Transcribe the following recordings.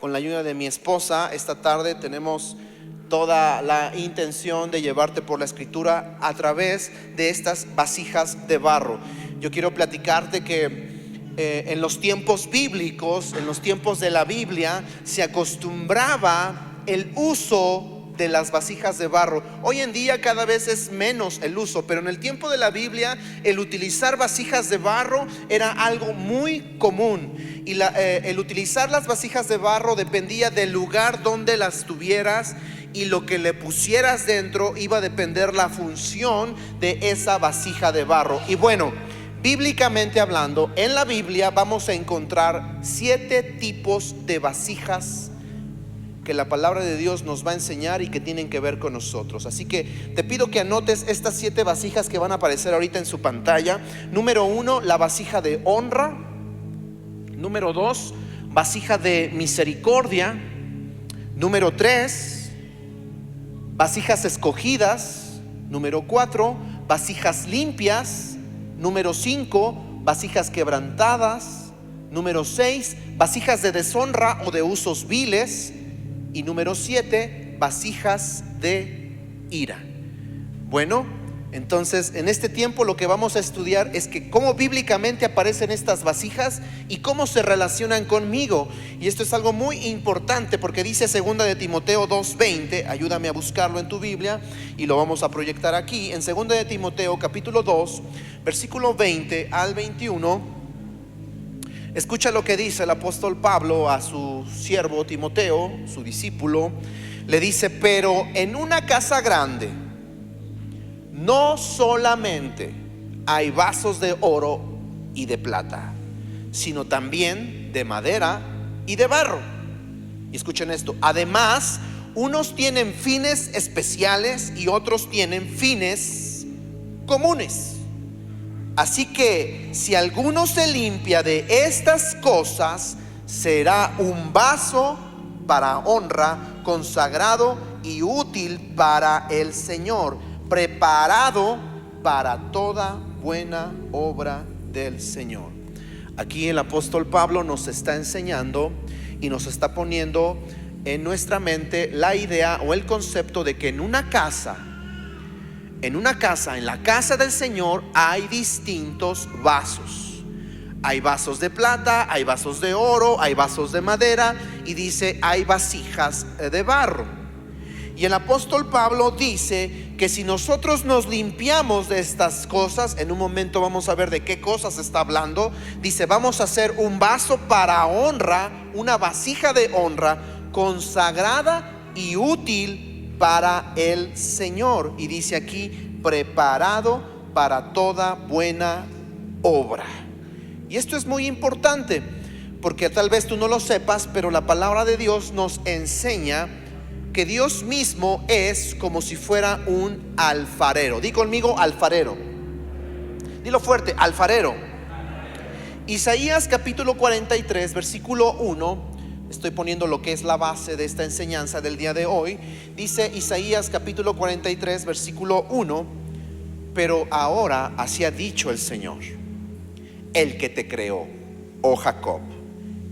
Con la ayuda de mi esposa, esta tarde tenemos toda la intención de llevarte por la escritura a través de estas vasijas de barro. Yo quiero platicarte que en los tiempos bíblicos, en los tiempos de la Biblia, se acostumbraba el uso de las vasijas de barro. Hoy en día cada vez es menos el uso, pero en el tiempo de la Biblia el utilizar vasijas de barro era algo muy común. Y el utilizar las vasijas de barro dependía del lugar donde las tuvieras, y lo que le pusieras dentro iba a depender la función de esa vasija de barro. Y bueno, bíblicamente hablando, en la Biblia vamos a encontrar 7 tipos de vasijas que la palabra de Dios nos va a enseñar y que tienen que ver con nosotros. Así que te pido que anotes estas 7 vasijas que van a aparecer ahorita en su pantalla. Número 1, la vasija de honra. Número 2, vasija de misericordia. Número 3, vasijas escogidas. Número 4, vasijas limpias. Número 5, vasijas quebrantadas. Número 6, vasijas de deshonra o de usos viles. Y número 7, vasijas de ira. Bueno, entonces en este tiempo lo que vamos a estudiar es que cómo bíblicamente aparecen estas vasijas y cómo se relacionan conmigo. Y esto es algo muy importante porque dice 2 de Timoteo 2:20. Ayúdame a buscarlo en tu Biblia y lo vamos a proyectar aquí. En 2 de Timoteo capítulo 2, versículo 20 al 21. Escucha lo que dice el apóstol Pablo a su siervo Timoteo, su discípulo. Le dice: pero en una casa grande no solamente hay vasos de oro y de plata, sino también de madera y de barro. Y escuchen esto: además, unos tienen fines especiales y otros tienen fines comunes. Así que si alguno se limpia de estas cosas, será un vaso para honra, consagrado y útil para el Señor, preparado para toda buena obra del Señor. Aquí el apóstol Pablo nos está enseñando y nos está poniendo en nuestra mente la idea o el concepto de que en la casa del Señor hay distintos vasos. Hay vasos de plata, hay vasos de oro, hay vasos de madera, y dice hay vasijas de barro. Y el apóstol Pablo dice que si nosotros nos limpiamos de estas cosas, en un momento vamos a ver de qué cosas está hablando. Dice: vamos a hacer un vaso para honra, una vasija de honra, consagrada y útil para el Señor. Y dice aquí: preparado para toda buena obra. Y esto es muy importante porque tal vez tú no lo sepas, pero la palabra de Dios nos enseña que Dios mismo es como si fuera un alfarero. Di conmigo: alfarero. Dilo fuerte: alfarero. Isaías capítulo 43 versículo 1. Estoy poniendo lo que es la base de esta enseñanza del día de hoy. Dice Isaías capítulo 43 versículo 1: pero ahora así ha dicho el Señor, el que te creó, oh Jacob,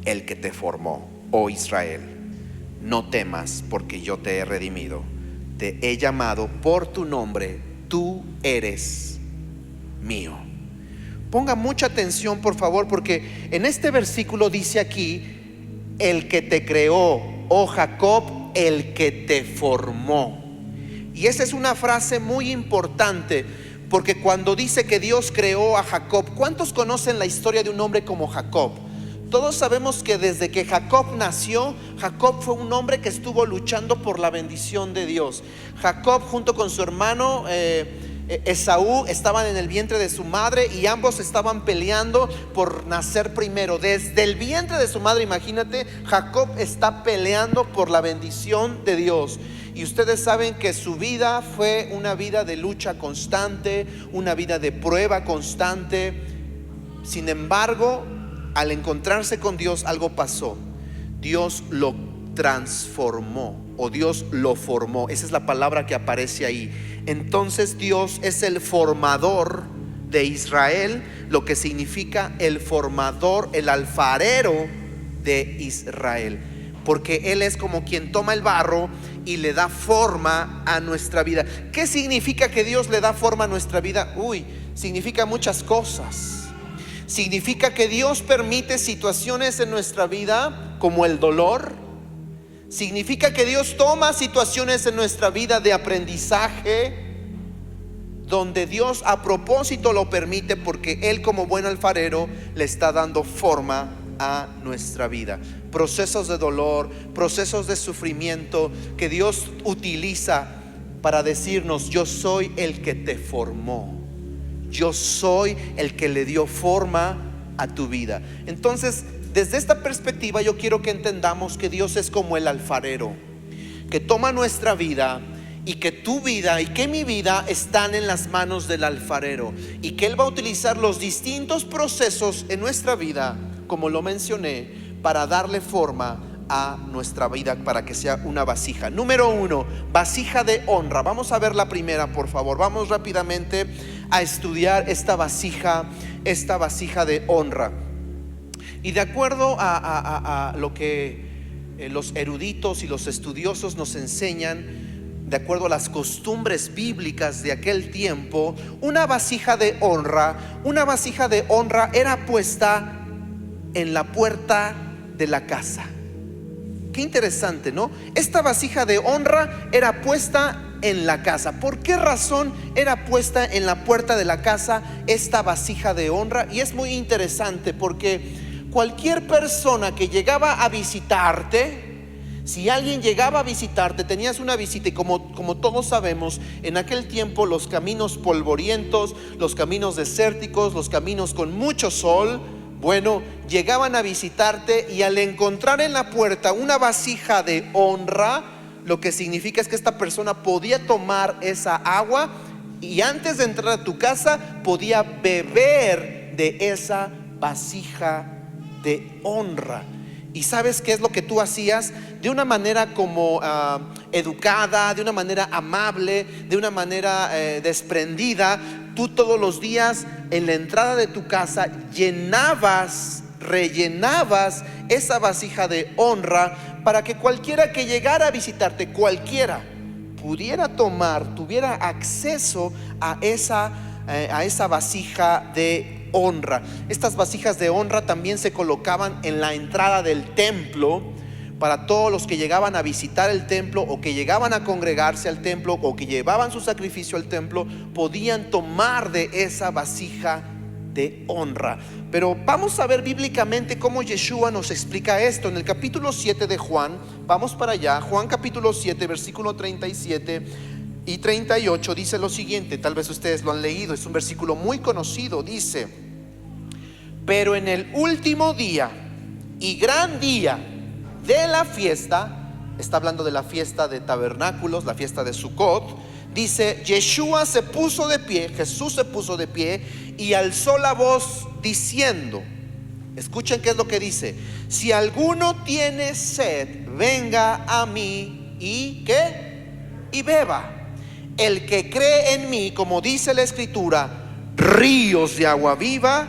el que te formó, oh Israel, no temas, porque yo te he redimido, te he llamado por tu nombre, tú eres mío. Ponga mucha atención, por favor, porque en este versículo dice aquí: el que te creó, oh Jacob, el que te formó. Y esa es una frase muy importante, porque cuando dice que Dios creó a Jacob, ¿cuántos conocen la historia de un hombre como Jacob? Todos sabemos que desde que Jacob nació, Jacob fue un hombre que estuvo luchando por la bendición de Dios. Jacob junto con su hermano Esaú estaban en el vientre de su madre y ambos estaban peleando por nacer primero. Desde el vientre de su madre, imagínate, Jacob está peleando por la bendición de Dios. Y ustedes saben que su vida fue una vida de lucha constante, una vida de prueba constante. Sin embargo, al encontrarse con Dios, algo pasó. Dios lo transformó, o Dios lo formó. Esa es la palabra que aparece ahí. Entonces Dios es el formador de Israel, lo que significa el formador, el alfarero de Israel, porque Él es como quien toma el barro y le da forma a nuestra vida. ¿Qué significa que Dios le da forma a nuestra vida? Significa muchas cosas. Significa que Dios permite situaciones en nuestra vida como el dolor. Significa que Dios toma situaciones en nuestra vida de aprendizaje, donde Dios a propósito lo permite, porque Él, como buen alfarero, le está dando forma a nuestra vida. Procesos de dolor, procesos de sufrimiento que Dios utiliza para decirnos: yo soy el que te formó, yo soy el que le dio forma a tu vida. Entonces, desde esta perspectiva, yo quiero que entendamos que Dios es como el alfarero, que toma nuestra vida, y que tu vida y que mi vida están en las manos del alfarero, y que Él va a utilizar los distintos procesos en nuestra vida, como lo mencioné, para darle forma a nuestra vida, para que sea una vasija. Número 1, vasija de honra. Vamos a ver la primera, por favor. Vamos rápidamente a estudiar esta vasija de honra. Y de acuerdo a lo que los eruditos y los estudiosos nos enseñan, de acuerdo a las costumbres bíblicas de aquel tiempo, una vasija de honra era puesta en la puerta de la casa. Qué interesante, ¿no? Esta vasija de honra era puesta en la casa. ¿Por qué razón era puesta en la puerta de la casa esta vasija de honra? Y es muy interesante porque cualquier persona que llegaba a visitarte, si alguien llegaba a visitarte, tenías una visita, y como todos sabemos, en aquel tiempo los caminos polvorientos, los caminos desérticos, los caminos con mucho sol, bueno, llegaban a visitarte, y al encontrar en la puerta una vasija de honra, lo que significa es que esta persona podía tomar esa agua, y antes de entrar a tu casa podía beber de esa vasija de honra. ¿Y sabes qué es lo que tú hacías? De una manera como educada, de una manera amable, de una manera desprendida, tú todos los días en la entrada de tu casa rellenabas esa vasija de honra, para que cualquiera que llegara a visitarte, cualquiera, pudiera tomar, tuviera acceso a esa vasija de honra. Estas vasijas de honra también se colocaban en la entrada del templo, para todos los que llegaban a visitar el templo, o que llegaban a congregarse al templo, o que llevaban su sacrificio al templo, podían tomar de esa vasija de honra. Pero vamos a ver bíblicamente cómo Yeshua nos explica esto en el capítulo 7 de Juan. Vamos para allá. Juan capítulo 7, versículo 37 y 38 dice lo siguiente. Tal vez ustedes lo han leído, es un versículo muy conocido. Dice: pero en el último día y gran día de la fiesta, está hablando de la fiesta de tabernáculos, la fiesta de Sukkot, dice: Jesús se puso de pie y alzó la voz diciendo, escuchen qué es lo que dice: si alguno tiene sed, venga a mí y ¿qué? Y beba. El que cree en mí, como dice la escritura, ríos de agua viva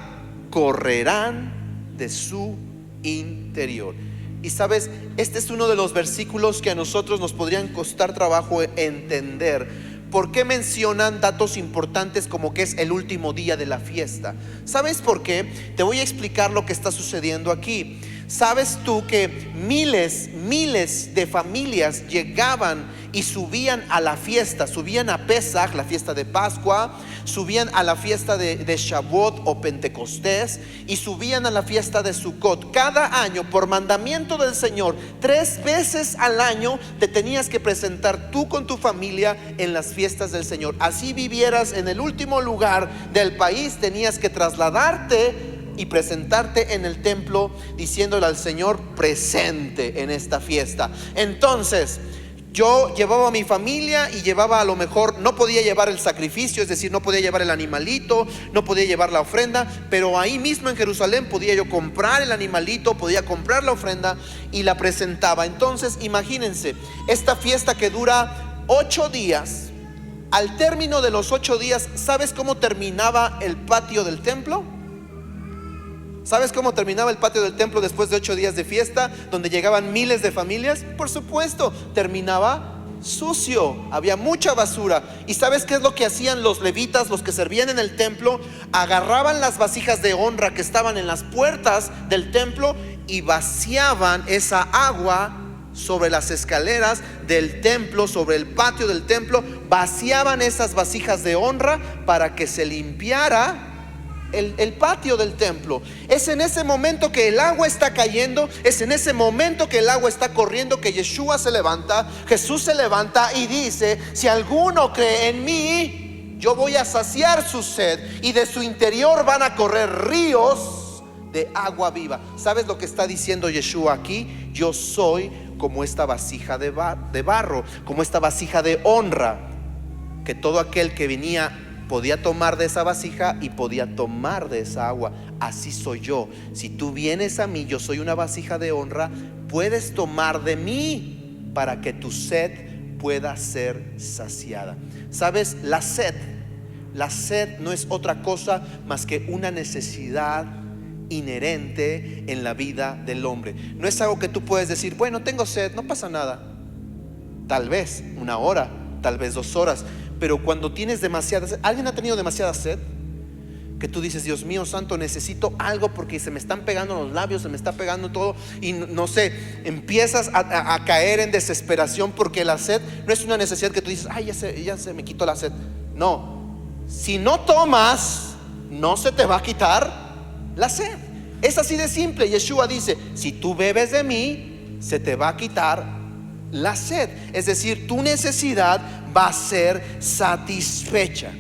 correrán de su interior. Y sabes, este es uno de los versículos que a nosotros nos podrían costar trabajo entender. ¿Por qué mencionan datos importantes como que es el último día de la fiesta? ¿Sabes por qué? Te voy a explicar lo que está sucediendo aquí. ¿Sabes tú que miles de familias llegaban y subían a la fiesta? Subían a Pesach, la fiesta de Pascua, subían a la fiesta de Shavuot o Pentecostés, y subían a la fiesta de Sukkot. Cada año, por mandamiento del Señor, 3 veces al año te tenías que presentar tú con tu familia en las fiestas del Señor. Así vivieras en el último lugar del país, tenías que trasladarte y presentarte en el templo diciéndole al Señor: presente en esta fiesta. Entonces, Yo llevaba a mi familia y llevaba, a lo mejor no podía llevar el sacrificio, es decir, no podía llevar el animalito, no podía llevar la ofrenda, pero ahí mismo en Jerusalén podía yo comprar el animalito, podía comprar la ofrenda y la presentaba. Entonces imagínense, esta fiesta que dura 8 días, al término de los 8 días, ¿sabes cómo terminaba el patio del templo? ¿Sabes cómo terminaba el patio del templo después de 8 días de fiesta, donde llegaban miles de familias? Por supuesto, terminaba sucio, había mucha basura. ¿Y sabes qué es lo que hacían los levitas, los que servían en el templo? Agarraban las vasijas de honra que estaban en las puertas del templo y vaciaban esa agua sobre las escaleras del templo, sobre el patio del templo. Vaciaban esas vasijas de honra para que se limpiara el patio del templo. Es en ese momento que el agua está cayendo, es en ese momento que el agua está corriendo, que Yeshua se levanta, Jesús se levanta y dice: si alguno cree en mí, yo voy a saciar su sed y de su interior van a correr ríos de agua viva. ¿Sabes lo que está diciendo Yeshua aquí? Yo soy como esta vasija de barro, como esta vasija de honra, que todo aquel que venía podía tomar de esa vasija y podía tomar de esa agua. Así soy yo. Si tú vienes a mí, yo soy una vasija de honra, puedes tomar de mí para que tu sed pueda ser saciada. ¿Sabes? La sed no es otra cosa más que una necesidad inherente en la vida del hombre. No es algo que tú puedes decir: bueno, tengo sed, no pasa nada. Tal vez 1 hora, tal vez 2 horas. Pero cuando tienes demasiada sed, ¿alguien ha tenido demasiada sed? Que tú dices: Dios mío santo, necesito algo porque se me están pegando los labios, se me está pegando todo. Y no sé, empiezas a caer en desesperación, porque la sed no es una necesidad que tú dices: ay, ya se me quitó la sed. No, si no tomas, no se te va a quitar la sed. Es así de simple. Yeshua dice: si tú bebes de mí, se te va a quitar la sed. Es decir, tu necesidad va a ser satisfecha.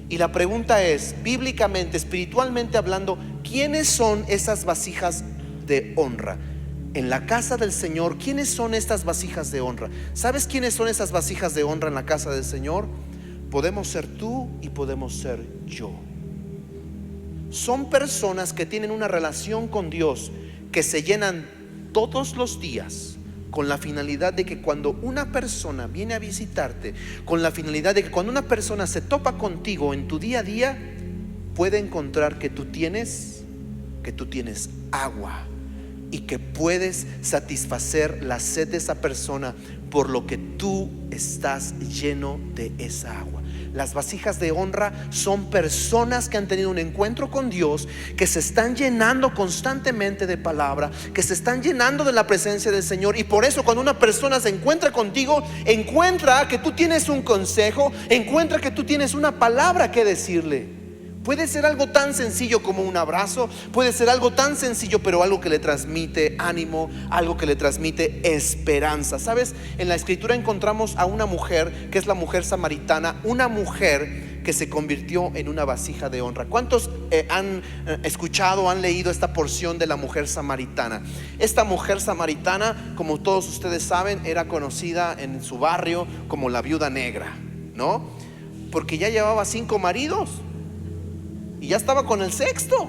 Y la pregunta es, bíblicamente, espiritualmente hablando, ¿quiénes son esas vasijas de honra? En la casa del Señor, ¿quiénes son estas vasijas de honra? ¿Sabes quiénes son esas vasijas de honra en la casa del Señor? Podemos ser tú y podemos ser yo. Son personas que tienen una relación con Dios, que se llenan todos los días con la finalidad de que cuando una persona viene a visitarte, con la finalidad de que cuando una persona se topa contigo en tu día a día, puede encontrar que tú tienes agua y que puedes satisfacer la sed de esa persona, por lo que tú estás lleno de esa agua. Las vasijas de honra son personas que han tenido un encuentro con Dios, que se están llenando constantemente de palabra, que se están llenando de la presencia del Señor. Y por eso cuando una persona se encuentra contigo, encuentra que tú tienes un consejo, encuentra que tú tienes una palabra que decirle. Puede ser algo tan sencillo como un abrazo, puede ser algo tan sencillo, pero algo que le transmite ánimo, algo que le transmite esperanza. ¿Sabes? En la escritura encontramos a una mujer, que es la mujer samaritana, una mujer que se convirtió en una vasija de honra. ¿Cuántos han escuchado, han leído esta porción de la mujer samaritana? Esta mujer samaritana, como todos ustedes saben, era conocida en su barrio como la viuda negra, ¿no? Porque ya llevaba 5 maridos y ya estaba con el 6º.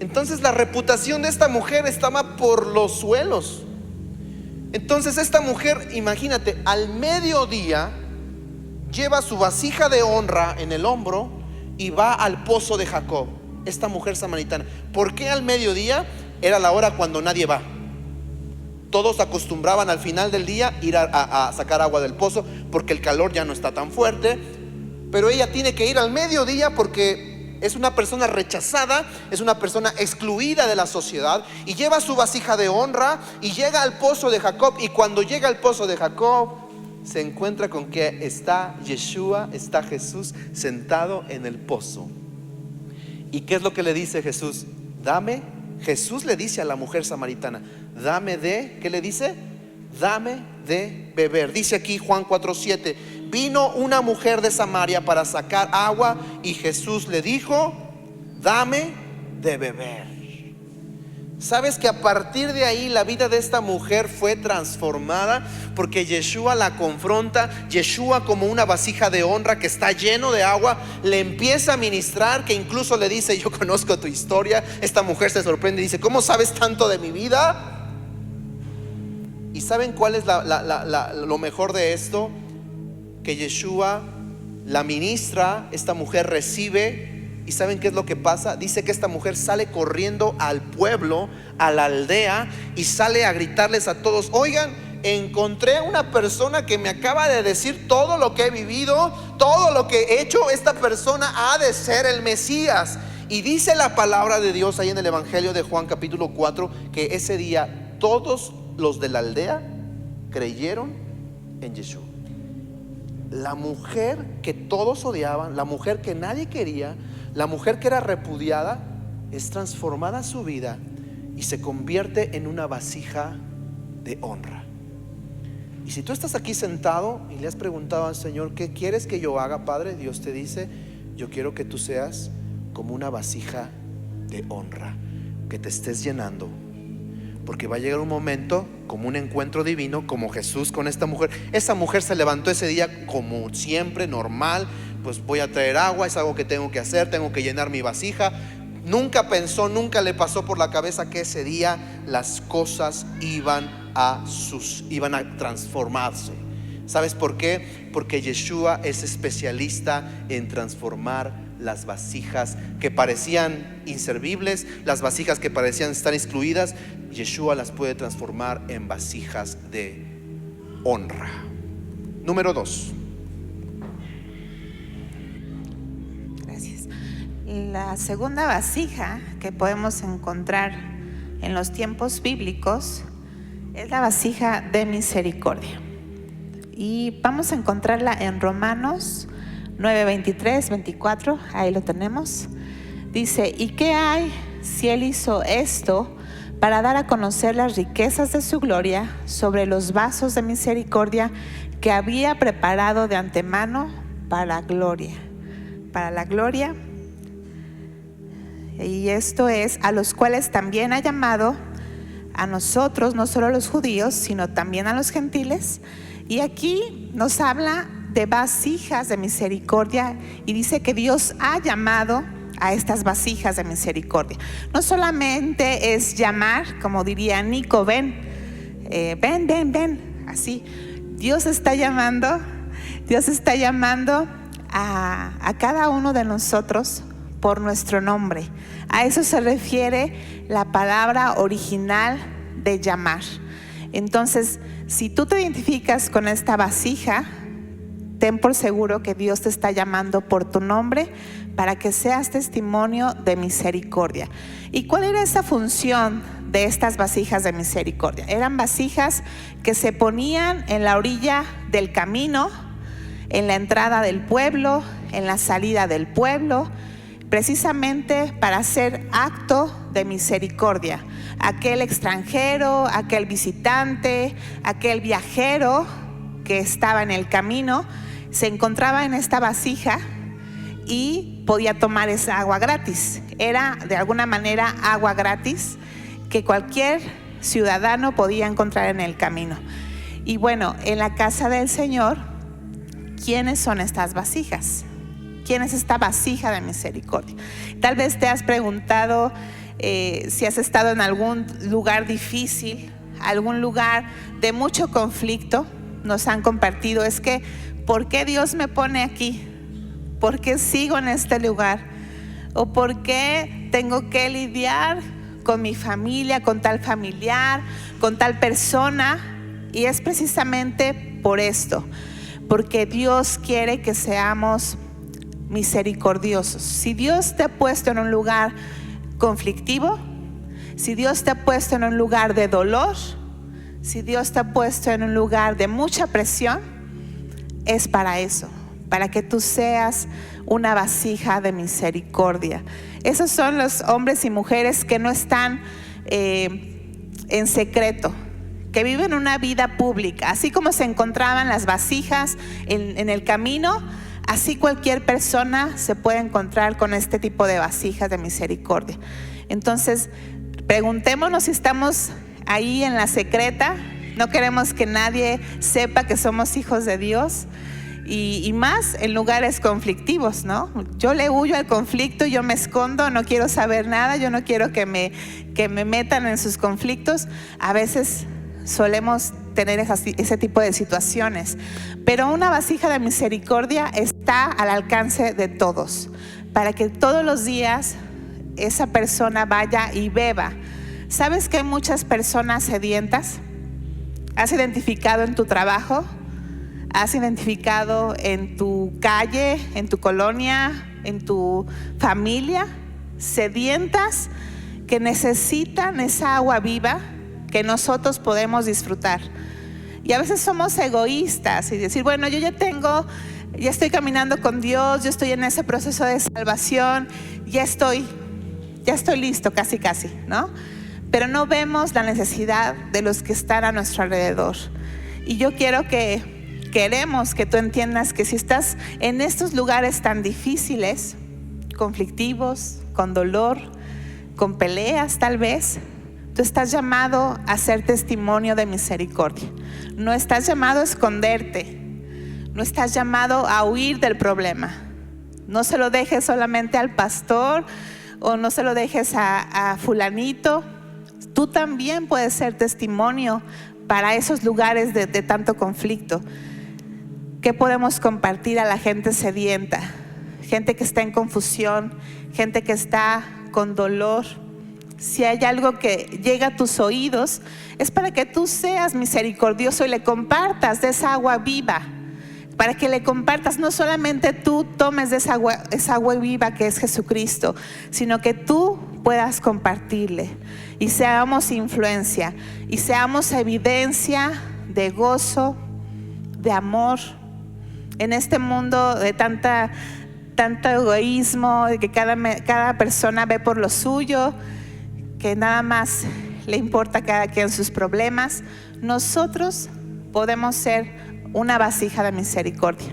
Entonces la reputación de esta mujer estaba por los suelos. Entonces esta mujer, imagínate, al mediodía lleva su vasija de honra en el hombro y va al pozo de Jacob. Esta mujer samaritana. ¿Por qué al mediodía? Era la hora cuando nadie va. Todos acostumbraban al final del día ir a sacar agua del pozo, porque el calor ya no está tan fuerte. Pero ella tiene que ir al mediodía porque es una persona rechazada, es una persona excluida de la sociedad, y lleva su vasija de honra y llega al pozo de Jacob. Y cuando llega al pozo de Jacob, se encuentra con que está Yeshua, está Jesús sentado en el pozo. ¿Y qué es lo que le dice Jesús? Jesús le dice a la mujer samaritana: dame de, ¿qué le dice? Dame de beber. Dice aquí Juan 4:7: vino una mujer de Samaria para sacar agua, y Jesús le dijo: dame de beber. ¿Sabes que a partir de ahí la vida de esta mujer fue transformada? Porque Yeshua la confronta. Yeshua, como una vasija de honra que está lleno de agua, le empieza a ministrar, que incluso le dice: yo conozco tu historia. Esta mujer se sorprende y dice: ¿cómo sabes tanto de mi vida? ¿Y saben cuál es lo mejor de esto? Que Yeshua la ministra, esta mujer recibe. ¿Y saben qué es lo que pasa? Dice que esta mujer sale corriendo al pueblo, a la aldea, y sale a gritarles a todos: oigan, encontré una persona que me acaba de decir todo lo que he vivido, todo lo que he hecho. Esta persona ha de ser el Mesías. Y dice la palabra de Dios ahí en el Evangelio de Juan capítulo 4, que ese día todos los de la aldea creyeron en Yeshua. La mujer que todos odiaban, la mujer que nadie quería, la mujer que era repudiada, es transformada su vida y se convierte en una vasija de honra. Y si tú estás aquí sentado y le has preguntado al Señor: ¿qué quieres que yo haga, Padre? Dios te dice: yo quiero que tú seas como una vasija de honra, que te estés llenando. Porque va a llegar un momento, como un encuentro divino, como Jesús con esta mujer. Esa mujer se levantó ese día como siempre, normal. Pues voy a traer agua, es algo que tengo que hacer, tengo que llenar mi vasija. Nunca pensó, nunca le pasó por la cabeza que ese día las cosas iban a transformarse. ¿Sabes por qué? Porque Yeshua es especialista en transformar las vasijas que parecían inservibles, las vasijas que parecían estar excluidas. Yeshua las puede transformar en vasijas de honra. Número 2. Gracias. La segunda vasija que podemos encontrar en los tiempos bíblicos es la vasija de misericordia. Y vamos a encontrarla en Romanos 9, 23, 24. Ahí lo tenemos. Dice: ¿y qué hay si Él hizo esto para dar a conocer las riquezas de su gloria sobre los vasos de misericordia que había preparado de antemano para la gloria? Y esto es: a los cuales también ha llamado a nosotros, no solo a los judíos, sino también a los gentiles. Y aquí nos habla de vasijas de misericordia, y dice que Dios ha llamado a estas vasijas de misericordia. No solamente es llamar, como diría Nico: ven, así. Dios está llamando a cada uno de nosotros por nuestro nombre. A eso se refiere la palabra original de llamar. Entonces, si tú te identificas con esta vasija, ten por seguro que Dios te está llamando por tu nombre para que seas testimonio de misericordia. ¿Y cuál era esa función de estas vasijas de misericordia? Eran vasijas que se ponían en la orilla del camino, en la entrada del pueblo, en la salida del pueblo, precisamente para hacer acto de misericordia. Aquel extranjero, aquel visitante, aquel viajero que estaba en el camino, se encontraba en esta vasija y podía tomar esa agua gratis. Era de alguna manera agua gratis que cualquier ciudadano podía encontrar en el camino. Y bueno, en la casa del Señor, ¿quiénes son estas vasijas? ¿Quién es esta vasija de misericordia? Tal vez te has preguntado si has estado en algún lugar difícil, algún lugar de mucho conflicto. Nos han compartido: es que, ¿por qué Dios me pone aquí? ¿Por qué sigo en este lugar? ¿O por qué tengo que lidiar con mi familia, con tal familiar, con tal persona? Y es precisamente por esto, porque Dios quiere que seamos misericordiosos. Si Dios te ha puesto en un lugar conflictivo, si Dios te ha puesto en un lugar de dolor, si Dios te ha puesto en un lugar de mucha presión, es para eso, para que tú seas una vasija de misericordia. Esos son los hombres y mujeres que no están en secreto, que viven una vida pública. Así como se encontraban las vasijas en el camino, así cualquier persona se puede encontrar con este tipo de vasijas de misericordia. Entonces, Preguntémonos si estamos ahí en la secreta. No queremos que nadie sepa que somos hijos de Dios. Y más en lugares conflictivos, ¿no? Yo le huyo al conflicto, yo me escondo, no quiero saber nada, yo no quiero que me metan en sus conflictos. A veces solemos tener ese tipo de situaciones, pero una vasija de misericordia está al alcance de todos, para que todos los días esa persona vaya y beba. ¿Sabes que hay muchas personas sedientas? ¿Has identificado en tu trabajo? ¿Has identificado en tu calle, en tu colonia, en tu familia? Sedientas que necesitan esa agua viva que nosotros podemos disfrutar. Y a veces somos egoístas y decir, bueno, yo ya estoy caminando con Dios, yo estoy en ese proceso de salvación, ya estoy listo, casi, ¿no? Pero no vemos la necesidad de los que están a nuestro alrededor. Y yo queremos que tú entiendas que si estás en estos lugares tan difíciles, conflictivos, con dolor, con peleas tal vez, tú estás llamado a ser testimonio de misericordia. No estás llamado a esconderte, no estás llamado a huir del problema. No se lo dejes solamente al pastor o no se lo dejes a fulanito. Tú también puedes ser testimonio para esos lugares de tanto conflicto. ¿Qué podemos compartir a la gente sedienta? Gente que está en confusión, gente que está con dolor. Si hay algo que llega a tus oídos, es para que tú seas misericordioso y le compartas de esa agua viva. Para que le compartas, no solamente tú tomes de esa agua viva que es Jesucristo, sino que tú puedas compartirle y seamos influencia y seamos evidencia de gozo, de amor. En este mundo de tanto egoísmo, de que cada persona ve por lo suyo, que nada más le importa a cada quien sus problemas, nosotros podemos ser una vasija de misericordia.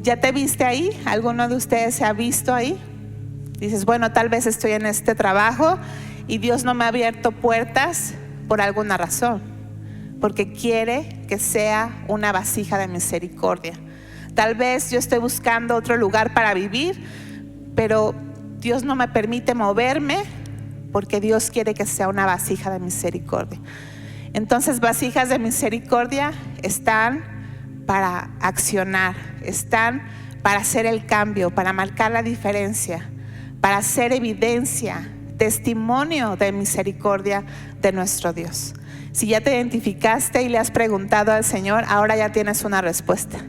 ¿Ya te viste ahí? ¿Alguno de ustedes se ha visto ahí? Dices, bueno, tal vez estoy en este trabajo y Dios no me ha abierto puertas por alguna razón, porque quiere que sea una vasija de misericordia. Tal vez yo estoy buscando otro lugar para vivir, pero Dios no me permite moverme porque Dios quiere que sea una vasija de misericordia. Entonces, vasijas de misericordia están para accionar, están para hacer el cambio, para marcar la diferencia, para hacer evidencia, testimonio de misericordia de nuestro Dios. Si ya te identificaste y le has preguntado al Señor, ahora ya tienes una respuesta.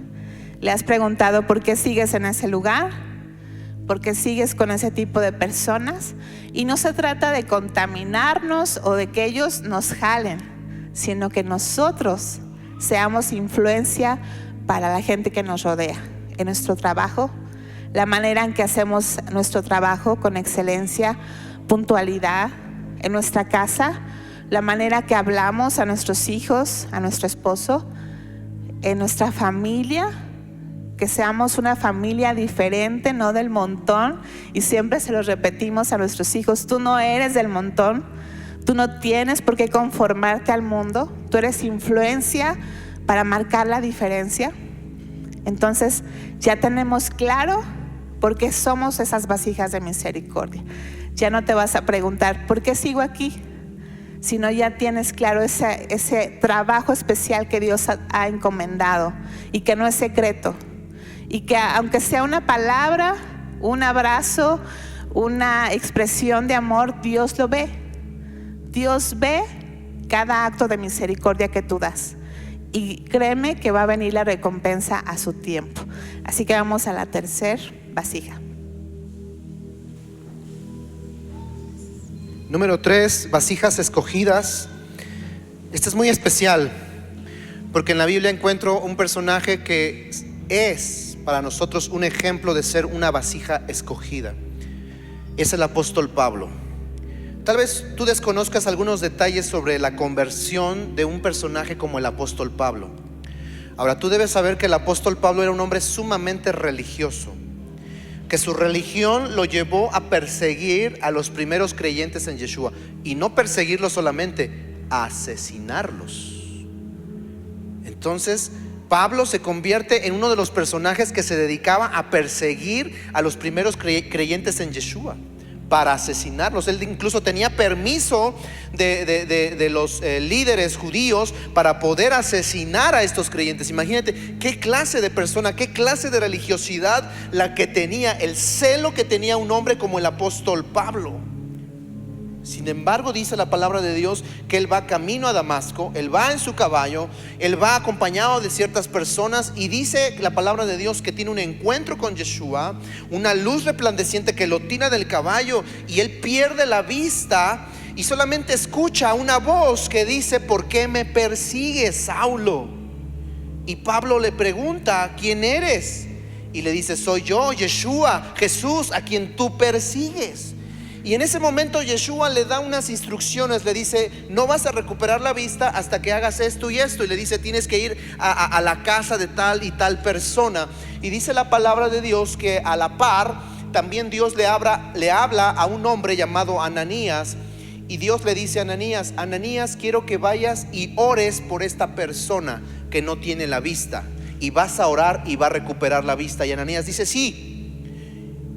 Le has preguntado por qué sigues en ese lugar, por qué sigues con ese tipo de personas. Y no se trata de contaminarnos o de que ellos nos jalen, sino que nosotros seamos influencia para la gente que nos rodea. En nuestro trabajo, la manera en que hacemos nuestro trabajo con excelencia, puntualidad. En nuestra casa, la manera que hablamos a nuestros hijos, a nuestro esposo. En nuestra familia, que seamos una familia diferente, no del montón. Y siempre se lo repetimos a nuestros hijos, tú no eres del montón, tú no tienes por qué conformarte al mundo, tú eres influencia para marcar la diferencia. Entonces ya tenemos claro por qué somos esas vasijas de misericordia. Ya no te vas a preguntar, ¿por qué sigo aquí? Sino ya tienes claro ese trabajo especial que Dios ha encomendado y que no es secreto. Y que aunque sea una palabra, un abrazo, una expresión de amor, Dios lo ve. Dios ve cada acto de misericordia que tú das. Y créeme que va a venir la recompensa a su tiempo. Así que vamos a la tercera vasija. Número 3, vasijas escogidas. Esta es muy especial porque en la Biblia encuentro un personaje que es para nosotros un ejemplo de ser una vasija escogida. Es el apóstol Pablo. Tal vez tú desconozcas algunos detalles sobre la conversión de un personaje como el apóstol Pablo. Ahora, tú debes saber que el apóstol Pablo era un hombre sumamente religioso, que su religión lo llevó a perseguir a los primeros creyentes en Yeshua. y no perseguirlos solamente, asesinarlos. Entonces Pablo se convierte en uno de los personajes que se dedicaba a perseguir a los primeros creyentes en Yeshua, para asesinarlos. Él incluso tenía permiso de los líderes judíos para poder asesinar a estos creyentes. Imagínate qué clase de persona, qué clase de religiosidad la que tenía, el celo que tenía un hombre como el apóstol Pablo. Sin embargo, dice la palabra de Dios que él va camino a Damasco, él va en su caballo, él va acompañado de ciertas personas, y dice la palabra de Dios que tiene un encuentro con Yeshua, una luz resplandeciente que lo tira del caballo, y él pierde la vista y solamente escucha una voz que dice: ¿por qué me persigues, Saulo? Y Pablo le pregunta: ¿quién eres? Y le dice: soy yo, Yeshua, Jesús, a quien tú persigues. Y en ese momento Yeshua le da unas instrucciones, le dice: no vas a recuperar la vista hasta que hagas esto y esto. Y le dice: tienes que ir a la casa de tal y tal persona. Y dice la palabra de Dios que a la par también Dios le habla a un hombre llamado Ananías. Y Dios le dice a Ananías: Ananías, quiero que vayas y ores por esta persona que no tiene la vista, y vas a orar y va a recuperar la vista. Y Ananías dice: sí.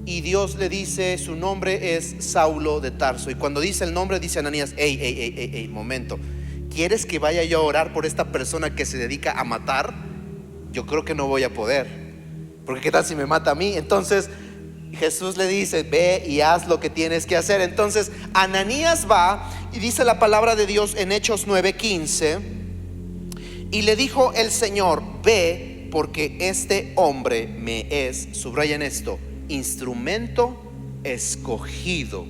Y Dios le dice: su nombre es Saulo de Tarso. Y cuando dice el nombre, dice Ananías: ey, momento, ¿quieres que vaya yo a orar por esta persona que se dedica a matar? Yo creo que no voy a poder, porque qué tal si me mata a mí. Entonces Jesús le dice: ve y haz lo que tienes que hacer. Entonces Ananías va, y dice la palabra de Dios en Hechos 9:15: y le dijo el Señor: ve, porque este hombre me es, subrayen esto, instrumento escogido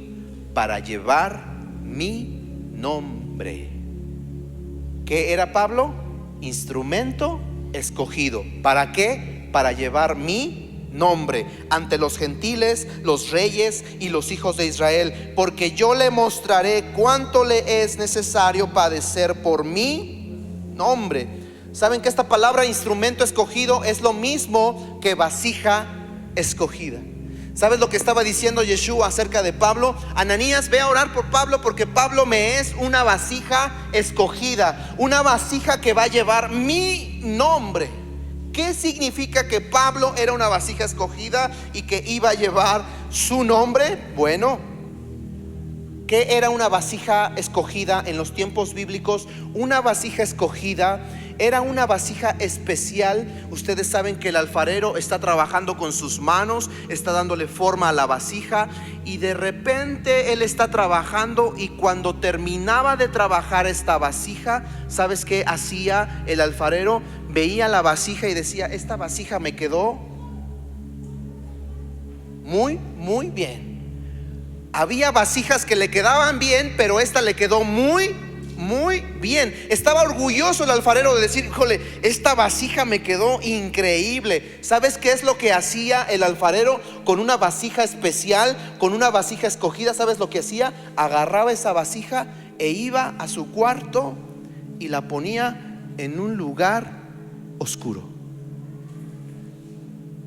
para llevar mi nombre. ¿Qué era Pablo? Instrumento escogido. ¿Para qué? Para llevar mi nombre ante los gentiles, los reyes y los hijos de Israel, porque yo le mostraré cuánto le es necesario padecer por mi nombre. ¿Saben que esta palabra instrumento escogido es lo mismo que vasija escogida? ¿Sabes lo que estaba diciendo Yeshua acerca de Pablo? Ananías, ve a orar por Pablo, porque Pablo me es una vasija escogida, una vasija que va a llevar mi nombre. ¿Qué significa que Pablo era una vasija escogida y que iba a llevar su nombre? Bueno, ¿qué era una vasija escogida en los tiempos bíblicos? Una vasija escogida era una vasija especial. Ustedes saben que el alfarero está trabajando con sus manos, está dándole forma a la vasija, y de repente él está trabajando, y cuando terminaba de trabajar esta vasija, ¿sabes qué hacía el alfarero? Veía la vasija y decía: esta vasija me quedó muy bien. Había vasijas que le quedaban bien, pero esta le quedó muy bien. Estaba orgulloso el alfarero de decir: híjole, esta vasija me quedó increíble. ¿Sabes qué es lo que hacía el alfarero con una vasija especial, con una vasija escogida? ¿Sabes lo que hacía? Agarraba esa vasija e iba a su cuarto y la ponía en un lugar oscuro.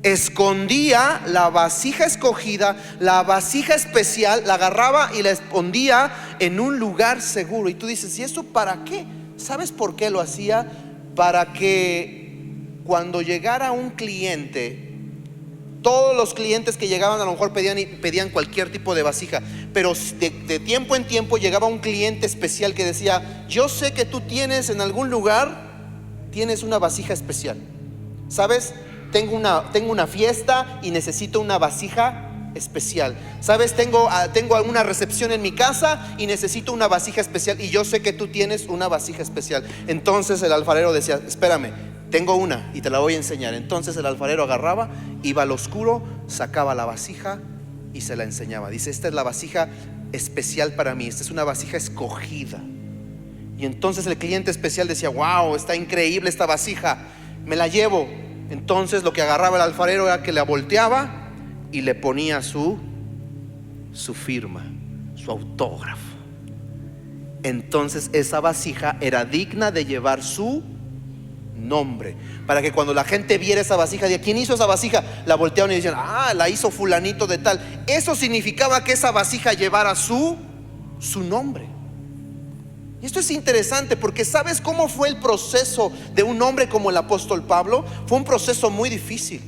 Escondía la vasija escogida, la vasija especial, la agarraba y la escondía en un lugar seguro. Y tú dices: ¿y eso para qué? ¿Sabes por qué lo hacía? Para que cuando llegara un cliente, todos los clientes que llegaban a lo mejor pedían cualquier tipo de vasija, pero de tiempo en tiempo llegaba un cliente especial que decía: yo sé que tú tienes en algún lugar, tienes una vasija especial. ¿Sabes? Tengo una fiesta y necesito una vasija especial. ¿Sabes? Tengo alguna recepción en mi casa y necesito una vasija especial, y yo sé que tú tienes una vasija especial. Entonces el alfarero decía: espérame, tengo una y te la voy a enseñar. Entonces el alfarero agarraba, iba al oscuro, sacaba la vasija y se la enseñaba. Dice: esta es la vasija especial para mí, esta es una vasija escogida. Y entonces el cliente especial decía: wow, está increíble esta vasija, me la llevo. Entonces lo que agarraba el alfarero era que la volteaba y le ponía su firma, su autógrafo. Entonces esa vasija era digna de llevar su nombre, para que cuando la gente viera esa vasija, ¿de quién hizo esa vasija? La volteaban y decían: ah, la hizo fulanito de tal. Eso significaba que esa vasija llevara su nombre. Y esto es interesante porque ¿sabes cómo fue el proceso de un hombre como el apóstol Pablo? Fue un proceso muy difícil.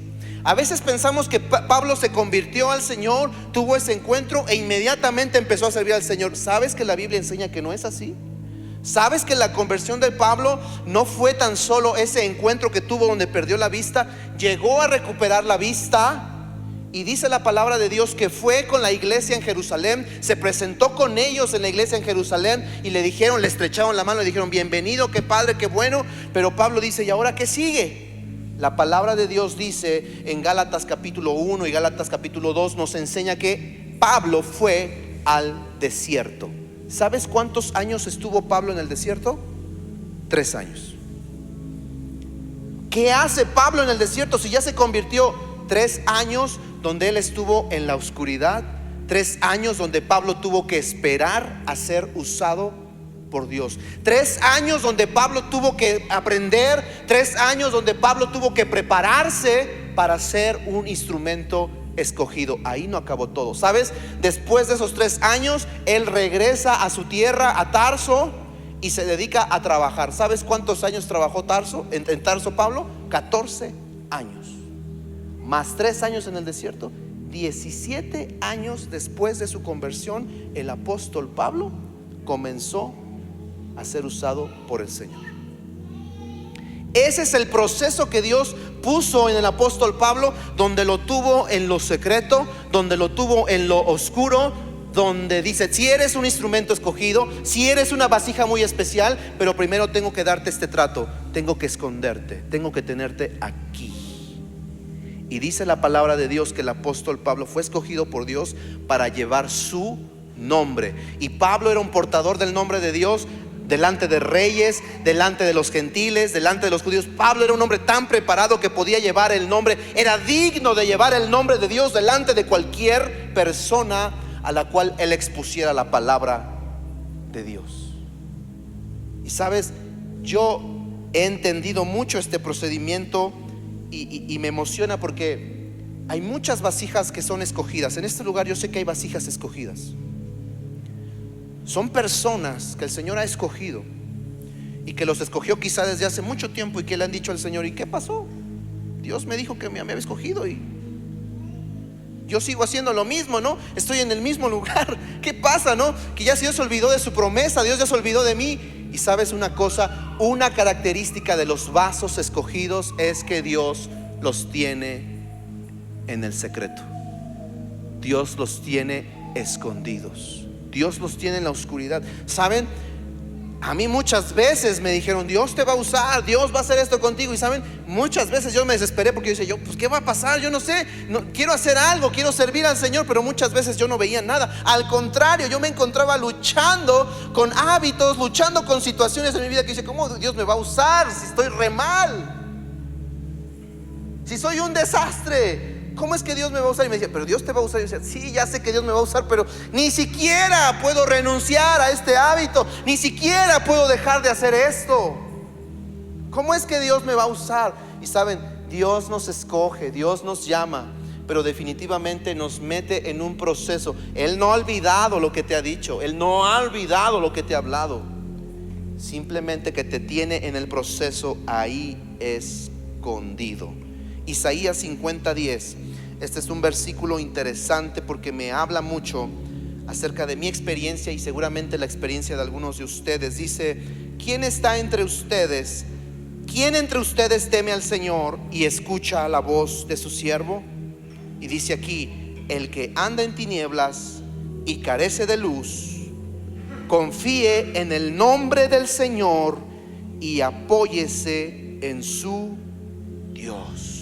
A veces pensamos que Pablo se convirtió al Señor, tuvo ese encuentro e inmediatamente empezó a servir al Señor. ¿Sabes que la Biblia enseña que no es así? ¿Sabes que la conversión de Pablo no fue tan solo ese encuentro que tuvo donde perdió la vista? Llegó a recuperar la vista. Y dice la palabra de Dios que fue con la iglesia en Jerusalén, se presentó con ellos en la iglesia en Jerusalén y le dijeron, le estrecharon la mano, le dijeron, bienvenido, qué padre, qué bueno. Pero Pablo dice, ¿y ahora qué sigue? La palabra de Dios dice en Gálatas capítulo 1 y Gálatas capítulo 2 nos enseña que Pablo fue al desierto. ¿Sabes cuántos años estuvo Pablo en el desierto? 3 años. ¿Qué hace Pablo en el desierto si ya se convirtió? 3 años donde él estuvo en la oscuridad, 3 años donde Pablo tuvo que esperar a ser usado por Dios, 3 años donde Pablo tuvo que aprender, 3 años donde Pablo tuvo que prepararse para ser un instrumento escogido. Ahí no acabó todo, ¿sabes? Después de esos 3 años, él regresa a su tierra, a Tarso, y se dedica a trabajar. ¿Sabes cuántos años trabajó en Tarso Pablo? 14 años. Más 3 años en el desierto. 17 años después de su conversión, el apóstol Pablo comenzó a ser usado por el Señor. Ese es el proceso que Dios puso en el apóstol Pablo, donde lo tuvo en lo secreto, donde lo tuvo en lo oscuro, donde dice, si eres un instrumento escogido, si eres una vasija muy especial, pero primero tengo que darte este trato, tengo que esconderte, tengo que tenerte aquí. Y dice la palabra de Dios que el apóstol Pablo fue escogido por Dios para llevar su nombre. Y Pablo era un portador del nombre de Dios delante de reyes, delante de los gentiles, delante de los judíos. Pablo era un hombre tan preparado que podía llevar el nombre, era digno de llevar el nombre de Dios delante de cualquier persona a la cual él expusiera la palabra de Dios. Y sabes, yo he entendido mucho este procedimiento y me emociona porque hay muchas vasijas que son escogidas. En este lugar yo sé que hay vasijas escogidas. Son personas que el Señor ha escogido y que los escogió quizá desde hace mucho tiempo y que le han dicho al Señor, ¿y qué pasó? Dios me dijo que me había escogido y yo sigo haciendo lo mismo, ¿no? Estoy en el mismo lugar. ¿Qué pasa, no? Que ya Dios se olvidó de su promesa, Dios ya se olvidó de mí. Y sabes una cosa, una característica de los vasos escogidos es que Dios los tiene en el secreto. Dios los tiene escondidos. Dios los tiene en la oscuridad. ¿Saben? A mí muchas veces me dijeron, Dios te va a usar, Dios va a hacer esto contigo. Y saben, muchas veces yo me desesperé porque yo decía, pues ¿qué va a pasar? Yo no sé, quiero hacer algo, quiero servir al Señor. Pero muchas veces yo no veía nada. Al contrario, yo me encontraba luchando con hábitos, luchando con situaciones en mi vida que dice, ¿cómo Dios me va a usar si estoy re mal? Si soy un desastre, ¿cómo es que Dios me va a usar? Y me decía, pero Dios te va a usar. Y yo decía, sí, ya sé que Dios me va a usar, pero ni siquiera puedo renunciar a este hábito, ni siquiera puedo dejar de hacer esto. ¿Cómo es que Dios me va a usar? Y saben, Dios nos escoge, Dios nos llama, pero definitivamente nos mete en un proceso. Él no ha olvidado lo que te ha dicho, Él no ha olvidado lo que te ha hablado. Simplemente que te tiene en el proceso ahí escondido. Isaías 50:10. Este es un versículo interesante porque me habla mucho acerca de mi experiencia y seguramente la experiencia de algunos de ustedes. Dice, ¿quién está entre ustedes? ¿Quién entre ustedes teme al Señor y escucha la voz de su siervo? Y dice aquí, el que anda en tinieblas y carece de luz, confíe en el nombre del Señor y apóyese en su Dios.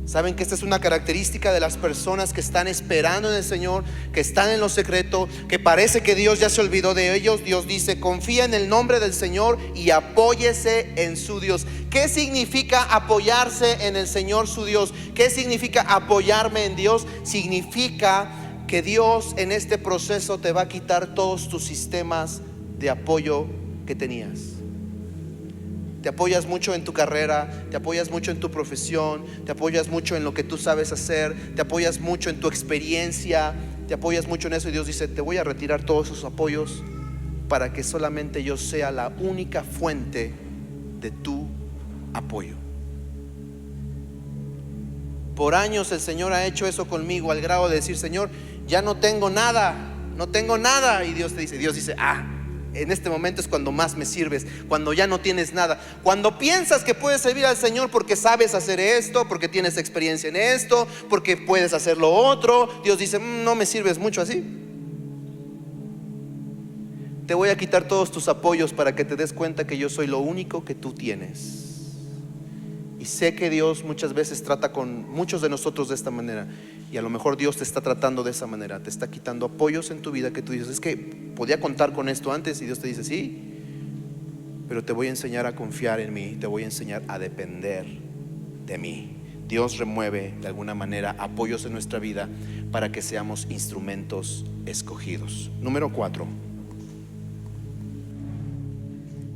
Saben que esta es una característica de las personas que están esperando en el Señor, que están en lo secreto, que parece que Dios ya se olvidó de ellos. Dios dice, confía en el nombre del Señor y apóyese en su Dios. ¿Qué significa apoyarse en el Señor su Dios? ¿Qué significa apoyarme en Dios? Significa que Dios en este proceso te va a quitar todos tus sistemas de apoyo que tenías. Te apoyas mucho en tu carrera, te apoyas mucho en tu profesión, te apoyas mucho en lo que tú sabes hacer, te apoyas mucho en tu experiencia, te apoyas mucho en eso y Dios dice, te voy a retirar todos esos apoyos para que solamente yo sea la única fuente de tu apoyo. Por años el Señor ha hecho eso conmigo, al grado de decir: Señor, ya no tengo nada, no tengo nada. Y Dios dice, en este momento es cuando más me sirves, cuando ya no tienes nada. Cuando piensas que puedes servir al Señor porque sabes hacer esto, porque tienes experiencia en esto, porque puedes hacer lo otro, Dios dice: no me sirves mucho así. Te voy a quitar todos tus apoyos para que te des cuenta que yo soy lo único que tú tienes. Y sé que Dios muchas veces trata con muchos de nosotros de esta manera. Y a lo mejor Dios te está tratando de esa manera. Te está quitando apoyos en tu vida que tú dices: es que podía contar con esto antes. Y Dios te dice: sí, pero te voy a enseñar a confiar en mí. Te voy a enseñar a depender de mí. Dios remueve de alguna manera apoyos en nuestra vida para que seamos instrumentos escogidos. Número 4.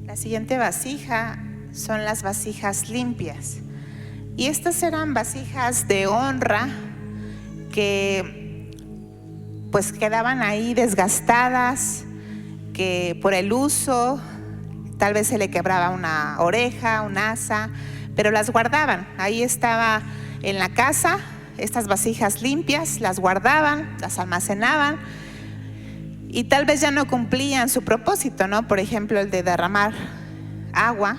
La siguiente vasija son las vasijas limpias. Y estas eran vasijas de honra que pues quedaban ahí desgastadas, que por el uso tal vez se le quebraba una oreja, un asa, pero las guardaban. Ahí estaba en la casa, estas vasijas limpias, las guardaban, las almacenaban. Y tal vez ya no cumplían su propósito, ¿no? Por ejemplo, el de derramar agua,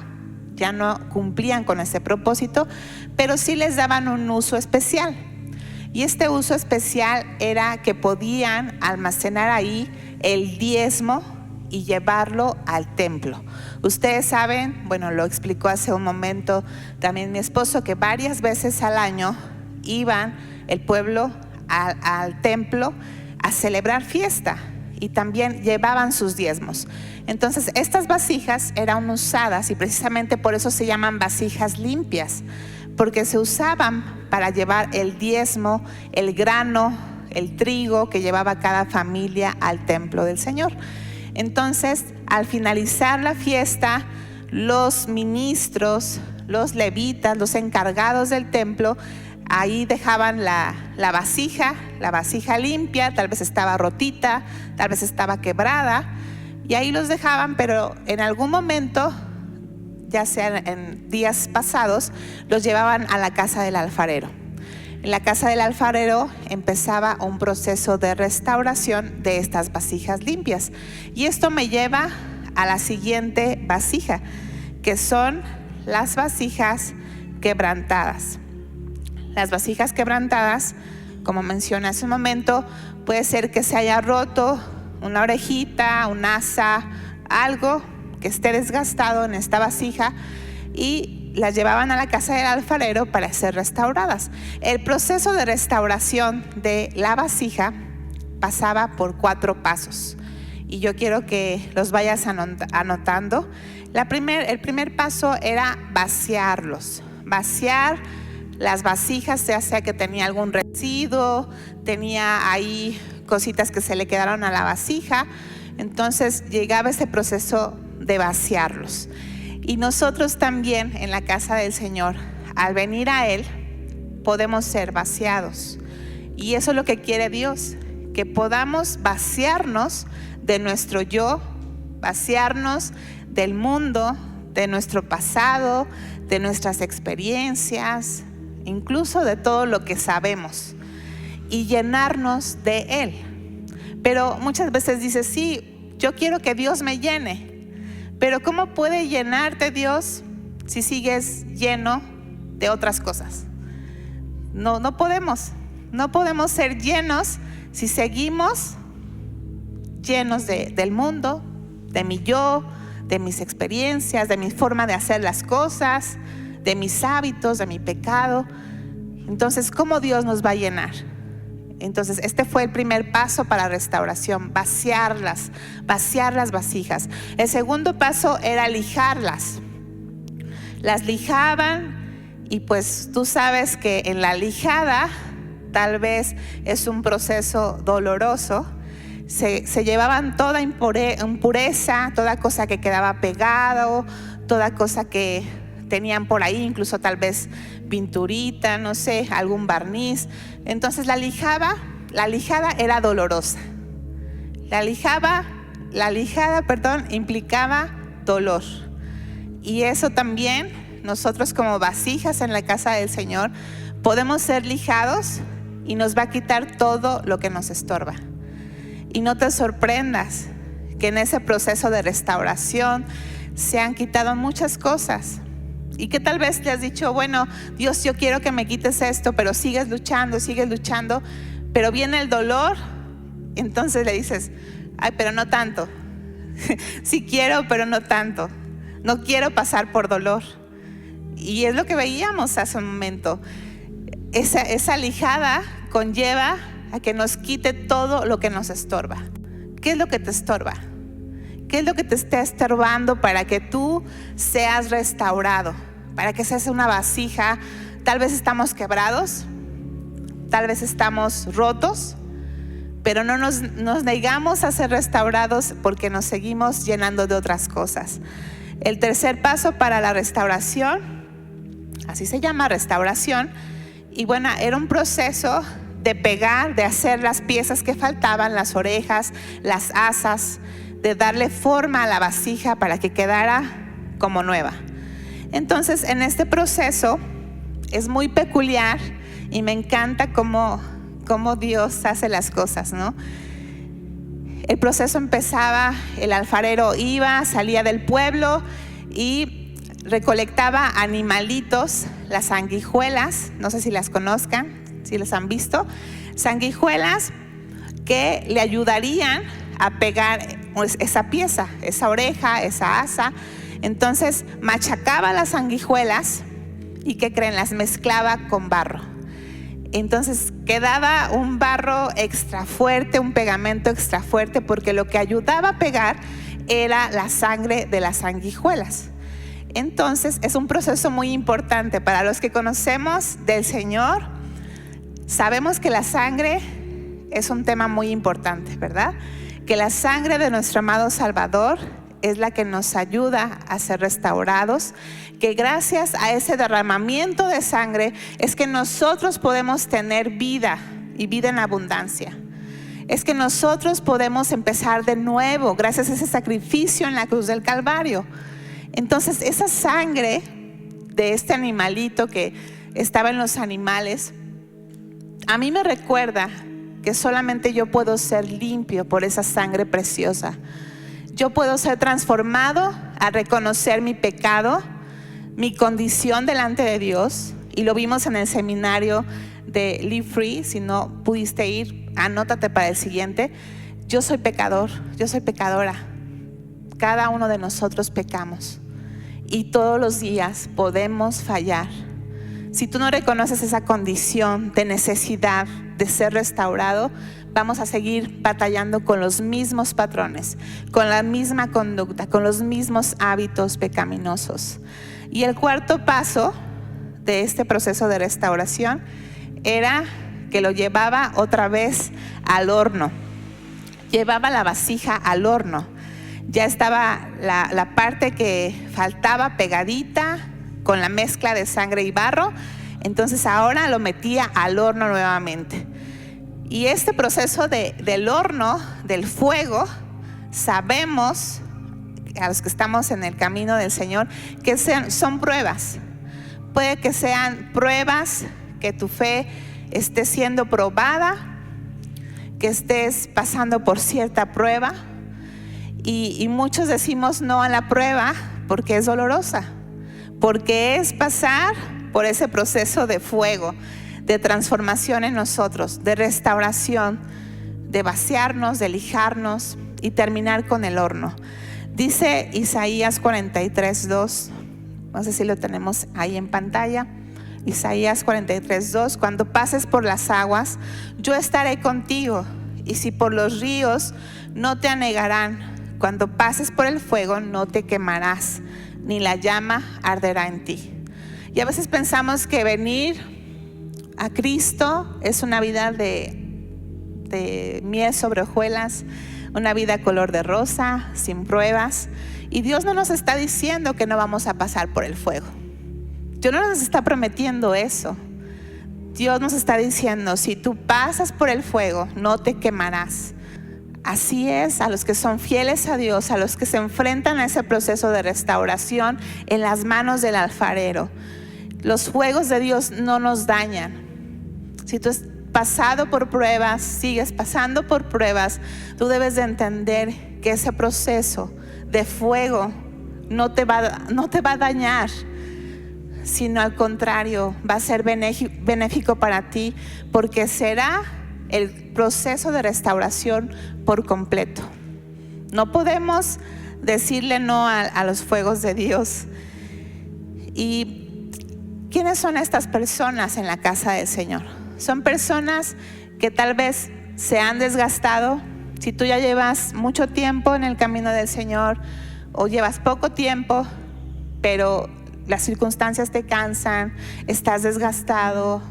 ya no cumplían con ese propósito, pero sí les daban un uso especial. Y este uso especial era que podían almacenar ahí el diezmo y llevarlo al templo. Ustedes saben, bueno, lo explicó hace un momento también mi esposo, que varias veces al año iban el pueblo al templo a celebrar fiesta. Y también llevaban sus diezmos. Entonces estas vasijas eran usadas, y precisamente por eso se llaman vasijas limpias, porque se usaban para llevar el diezmo, el grano, el trigo que llevaba cada familia al templo del Señor. Entonces, al finalizar la fiesta, los ministros, los levitas, los encargados del templo, ahí dejaban la vasija limpia. Tal vez estaba rotita, tal vez estaba quebrada, y ahí los dejaban, pero en algún momento, ya sea en días pasados, los llevaban a la casa del alfarero. En la casa del alfarero empezaba un proceso de restauración de estas vasijas limpias. Y esto me lleva a la siguiente vasija, que son las vasijas quebrantadas. Las vasijas quebrantadas, como mencioné hace un momento, puede ser que se haya roto una orejita, un asa, algo que esté desgastado en esta vasija, y las llevaban a la casa del alfarero para ser restauradas. El proceso de restauración de la vasija pasaba por 4 pasos, y yo quiero que los vayas anotando. El primer paso era vaciar las vasijas, ya sea que tenía algún residuo, tenía ahí cositas que se le quedaron a la vasija. Entonces llegaba ese proceso de vaciarlos. Y nosotros también en la casa del Señor, al venir a Él, podemos ser vaciados. Y eso es lo que quiere Dios, que podamos vaciarnos de nuestro yo, vaciarnos del mundo, de nuestro pasado, de nuestras experiencias, incluso de todo lo que sabemos, y llenarnos de Él. Pero muchas veces dices: sí, yo quiero que Dios me llene, pero ¿cómo puede llenarte Dios si sigues lleno de otras cosas? No podemos ser llenos si seguimos llenos del mundo, de mi yo, de mis experiencias, de mi forma de hacer las cosas, de mis hábitos, de mi pecado. Entonces, ¿cómo Dios nos va a llenar? Entonces, este fue el primer paso para restauración: vaciar las vasijas. El segundo paso era lijarlas. Las lijaban, y pues tú sabes que en la lijada tal vez es un proceso doloroso. Se llevaban toda impureza, toda cosa que quedaba pegado, toda cosa que tenían por ahí, incluso tal vez pinturita, no sé, algún barniz. Entonces la lijada era dolorosa. La lijaba la lijada, implicaba dolor. Y eso también, nosotros como vasijas en la casa del Señor, podemos ser lijados y nos va a quitar todo lo que nos estorba. Y no te sorprendas que en ese proceso de restauración se han quitado muchas cosas. Y que tal vez te has dicho, bueno, Dios, yo quiero que me quites esto, pero sigues luchando, pero viene el dolor. Entonces le dices, ay, pero no tanto. Sí quiero, pero no tanto. No quiero pasar por dolor. Y es lo que veíamos hace un momento. Esa lijada conlleva a que nos quite todo lo que nos estorba. ¿Qué es lo que te estorba? ¿Qué es lo que te está estorbando para que tú seas restaurado? Para que seas una vasija. Tal vez estamos quebrados, tal vez estamos rotos, pero no nos negamos a ser restaurados porque nos seguimos llenando de otras cosas. El tercer paso para la restauración, así se llama, restauración, y bueno, era un proceso de pegar, de hacer las piezas que faltaban, las orejas, las asas, de darle forma a la vasija para que quedara como nueva. Entonces, en este proceso es muy peculiar y me encanta cómo Dios hace las cosas, ¿no? El proceso empezaba, el alfarero salía del pueblo y recolectaba animalitos, las sanguijuelas, no sé si las conozcan, si las han visto, sanguijuelas que le ayudarían a pegar esa pieza, esa oreja, esa asa. Entonces machacaba las sanguijuelas y ¿qué creen? Las mezclaba con barro. Entonces quedaba un barro extra fuerte, un pegamento extra fuerte, porque lo que ayudaba a pegar era la sangre de las sanguijuelas. Entonces es un proceso muy importante para los que conocemos del Señor. Sabemos que la sangre es un tema muy importante, ¿verdad? Que la sangre de nuestro amado Salvador es la que nos ayuda a ser restaurados, que gracias a ese derramamiento de sangre es que nosotros podemos tener vida y vida en abundancia. Es que nosotros podemos empezar de nuevo gracias a ese sacrificio en la cruz del Calvario. Entonces esa sangre de este animalito que estaba en los animales, a mí me recuerda que solamente yo puedo ser limpio por esa sangre preciosa. Yo puedo ser transformado a reconocer mi pecado, mi condición delante de Dios, y lo vimos en el seminario de Live Free. Si no pudiste ir, anótate para el siguiente. Yo soy pecador, yo soy pecadora. Cada uno de nosotros pecamos y todos los días podemos fallar. Si tú no reconoces esa condición de necesidad de ser restaurado, vamos a seguir batallando con los mismos patrones, con la misma conducta, con los mismos hábitos pecaminosos. Y el cuarto paso de este proceso de restauración era que lo llevaba otra vez al horno. Llevaba la vasija al horno. Ya estaba la parte que faltaba pegadita con la mezcla de sangre y barro. Entonces ahora lo metía al horno nuevamente. Y este proceso del horno, del fuego, sabemos, a los que estamos en el camino del Señor, que son pruebas. Puede que sean pruebas, que tu fe esté siendo probada, que estés pasando por cierta prueba. Y muchos decimos no a la prueba porque es dolorosa, porque es pasar por ese proceso de fuego, de transformación en nosotros, de restauración, de vaciarnos, de lijarnos y terminar con el horno. Dice Isaías 43:2, no sé si lo tenemos ahí en pantalla. Isaías 43:2: cuando pases por las aguas, yo estaré contigo, y si por los ríos, no te anegarán. Cuando pases por el fuego, no te quemarás, ni la llama arderá en ti. Y a veces pensamos que venir a Cristo es una vida de miel sobre hojuelas, una vida color de rosa, sin pruebas. Y Dios no nos está diciendo que no vamos a pasar por el fuego. Dios no nos está prometiendo eso. Dios nos está diciendo, si tú pasas por el fuego, no te quemarás. Así es, a los que son fieles a Dios, a los que se enfrentan a ese proceso de restauración en las manos del alfarero. Los fuegos de Dios no nos dañan. Si tú has pasado por pruebas, sigues pasando por pruebas, tú debes de entender que ese proceso de fuego no te va a dañar, sino al contrario, va a ser benéfico para ti, porque será el proceso de restauración por completo. No podemos decirle no a los fuegos de Dios. ¿Y quiénes son estas personas en la casa del Señor? Son personas que tal vez se han desgastado. Si tú ya llevas mucho tiempo en el camino del Señor o llevas poco tiempo, pero las circunstancias te cansan, estás desgastado,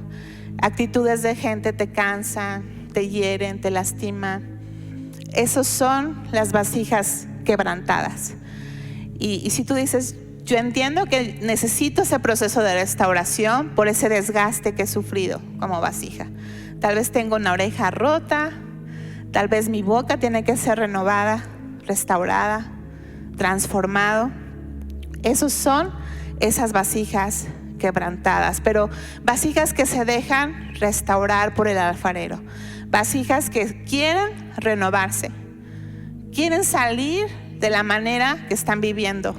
actitudes de gente te cansan, te hieren, te lastiman. Esos son las vasijas quebrantadas. Y si tú dices, yo entiendo que necesito ese proceso de restauración por ese desgaste que he sufrido como vasija. Tal vez tengo una oreja rota, tal vez mi boca tiene que ser renovada, restaurada, transformado. Esos son esas vasijas quebrantadas, pero vasijas que se dejan restaurar por el alfarero, vasijas que quieren renovarse, quieren salir de la manera que están viviendo,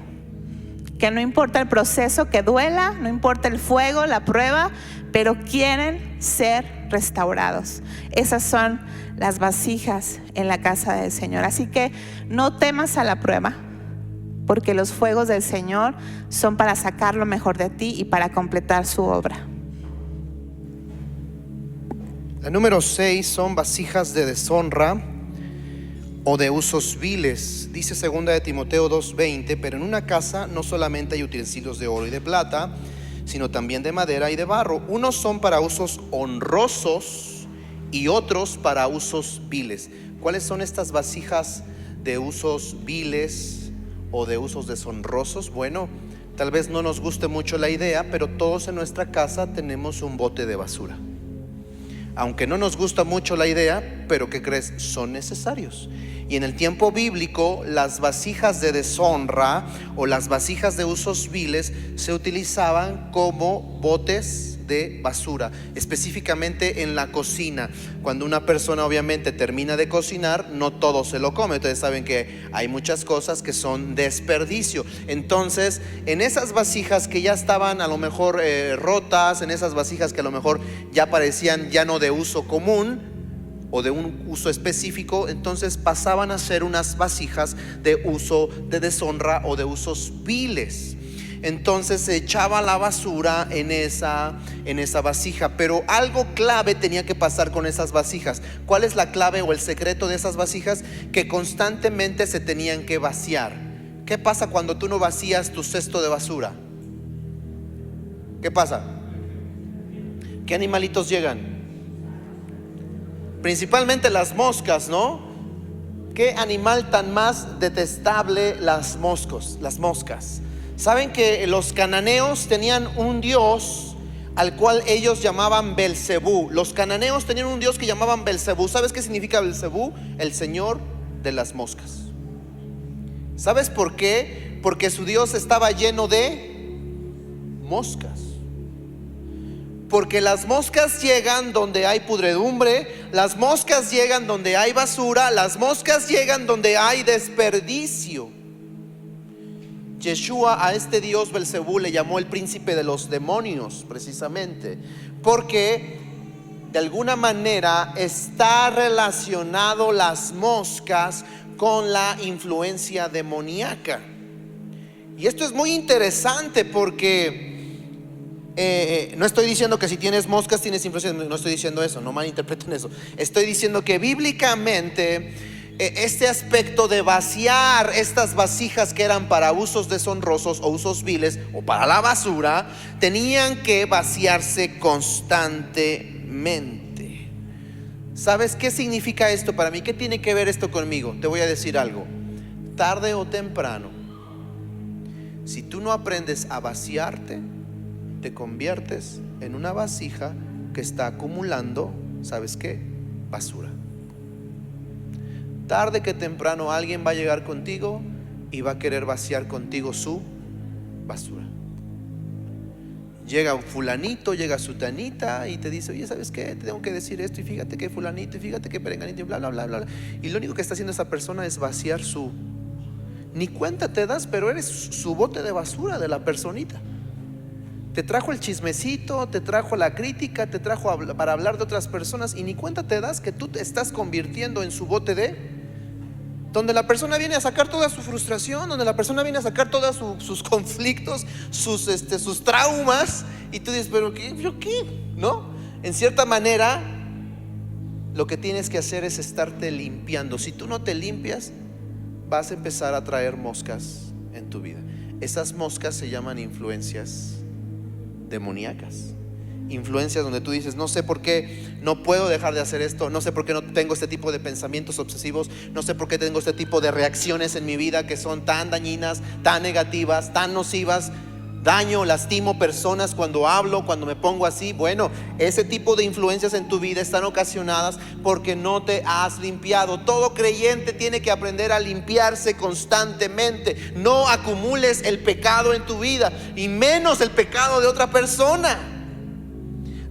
que no importa el proceso, que duela, no importa el fuego, la prueba, pero quieren ser restaurados. Esas son las vasijas en la casa del Señor. Así que no temas a la prueba, porque los fuegos del Señor son para sacar lo mejor de ti y para completar su obra. La número 6 son vasijas de deshonra o de usos viles. Dice 2 de Timoteo 2:20, pero en una casa no solamente hay utensilios de oro y de plata, sino también de madera y de barro. Unos son para usos honrosos y otros para usos viles. ¿Cuáles son estas vasijas de usos viles o de usos deshonrosos? Bueno, tal vez no nos guste mucho la idea, pero todos en nuestra casa tenemos un bote de basura. Aunque no nos gusta mucho la idea, pero ¿qué crees? Son necesarios. Y en el tiempo bíblico, las vasijas de deshonra o las vasijas de usos viles se utilizaban como botes de basura, específicamente en la cocina. Cuando una persona obviamente termina de cocinar, no todo se lo come. Ustedes saben que hay muchas cosas que son desperdicio. Entonces, en esas vasijas que ya estaban a lo mejor rotas, en esas vasijas que a lo mejor ya parecían ya no de uso común o de un uso específico, entonces pasaban a ser unas vasijas de uso de deshonra o de usos viles. Entonces se echaba la basura en esa vasija. Pero algo clave tenía que pasar con esas vasijas. ¿Cuál es la clave o el secreto de esas vasijas? Que constantemente se tenían que vaciar. ¿Qué pasa cuando tú no vacías tu cesto de basura? ¿Qué pasa? ¿Qué animalitos llegan? Principalmente las moscas, ¿no? ¿Qué animal tan más detestable? Las moscas. ¿Saben que los cananeos tenían un dios al cual ellos llamaban Belcebú? Los cananeos tenían un dios que llamaban Belcebú. ¿Sabes qué significa Belcebú? El señor de las moscas. ¿Sabes por qué? Porque su dios estaba lleno de moscas. Porque las moscas llegan donde hay pudredumbre, las moscas llegan donde hay basura, las moscas llegan donde hay desperdicio. Yeshua a este dios Belcebú le llamó el príncipe de los demonios, precisamente porque de alguna manera está relacionado las moscas con la influencia demoníaca. Y esto es muy interesante porque no estoy diciendo que si tienes moscas tienes influencia, no estoy diciendo eso, no malinterpreten eso. Estoy diciendo que bíblicamente este aspecto de vaciar estas vasijas que eran para usos deshonrosos o usos viles o para la basura, tenían que vaciarse constantemente. ¿Sabes qué significa esto para mí? ¿Qué tiene que ver esto conmigo? Te voy a decir algo. Tarde o temprano, si tú no aprendes a vaciarte, te conviertes en una vasija que está acumulando, ¿sabes qué? Basura. tarde que temprano alguien va a llegar contigo y va a querer vaciar contigo su basura. Llega un fulanito, llega sutanita y te dice: oye, ¿sabes qué? Te tengo que decir esto, y fíjate que fulanito, y fíjate que perenganito, y bla, bla, bla, bla. Y lo único que está haciendo esa persona es vaciar su... Ni cuenta te das, pero eres su bote de basura de la personita. Te trajo el chismecito, te trajo la crítica, te trajo para hablar de otras personas, y ni cuenta te das que tú te estás convirtiendo en su bote de... Donde la persona viene a sacar toda su frustración, donde la persona viene a sacar todos sus conflictos, sus traumas, y tú dices: ¿pero qué? ¿Pero qué? ¿No? En cierta manera, lo que tienes que hacer es estarte limpiando. Si tú no te limpias, vas a empezar a traer moscas en tu vida. Esas moscas se llaman influencias demoníacas. Influencias donde tú dices: no sé por qué no puedo dejar de hacer esto, no sé por qué no tengo este tipo de pensamientos obsesivos, no sé por qué tengo este tipo de reacciones en mi vida que son tan dañinas, tan negativas, tan nocivas. Daño, lastimo personas cuando hablo, cuando me pongo así. Bueno, ese tipo de influencias en tu vida están ocasionadas porque no te has limpiado. Todo creyente tiene que aprender a limpiarse constantemente. No acumules el pecado en tu vida, y menos el pecado de otra persona.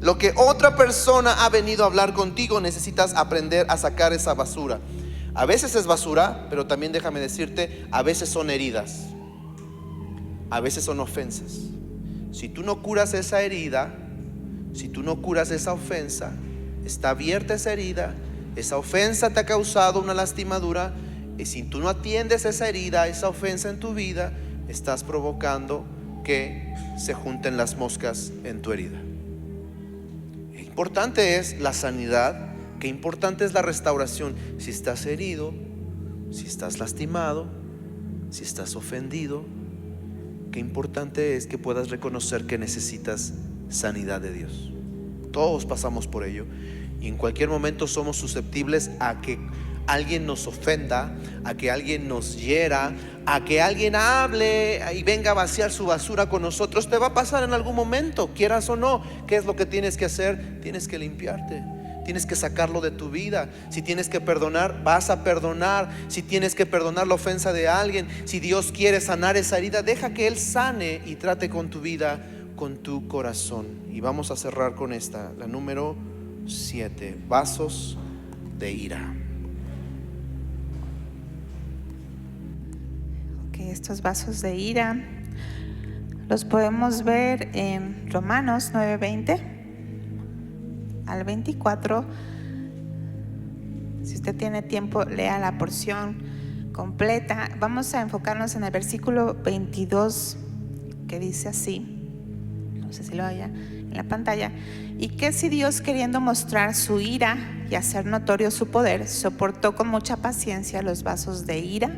Lo que otra persona ha venido a hablar contigo, necesitas aprender a sacar esa basura. A veces es basura, pero también déjame decirte, a veces son heridas, a veces son ofensas. Si tú no curas esa herida, si tú no curas esa ofensa, está abierta esa herida, esa ofensa te ha causado una lastimadura, y si tú no atiendes esa herida, esa ofensa en tu vida, estás provocando que se junten las moscas en tu herida. Importante es la sanidad, que importante es la restauración. Si estás herido, si estás lastimado, si estás ofendido, qué importante es que puedas reconocer que necesitas sanidad de Dios. Todos pasamos por ello, y en cualquier momento somos susceptibles a que alguien nos ofenda, a que alguien nos hiera, a que alguien hable y venga a vaciar su basura con nosotros. Te va a pasar en algún momento, quieras o no. ¿Qué es lo que tienes que hacer? Tienes que limpiarte, tienes que sacarlo de tu vida. Si tienes que perdonar, vas a perdonar. Si tienes que perdonar la ofensa de alguien, si Dios quiere sanar esa herida, deja que Él sane y trate con tu vida, con tu corazón. Y vamos a cerrar con esta, la número 7, vasos de ira. Estos vasos de ira los podemos ver en Romanos 9:20 al 24. Si usted tiene tiempo, lea la porción completa. Vamos a enfocarnos en el versículo 22, que dice así, no sé si lo haya en la pantalla: y que si Dios, queriendo mostrar su ira y hacer notorio su poder, soportó con mucha paciencia los vasos de ira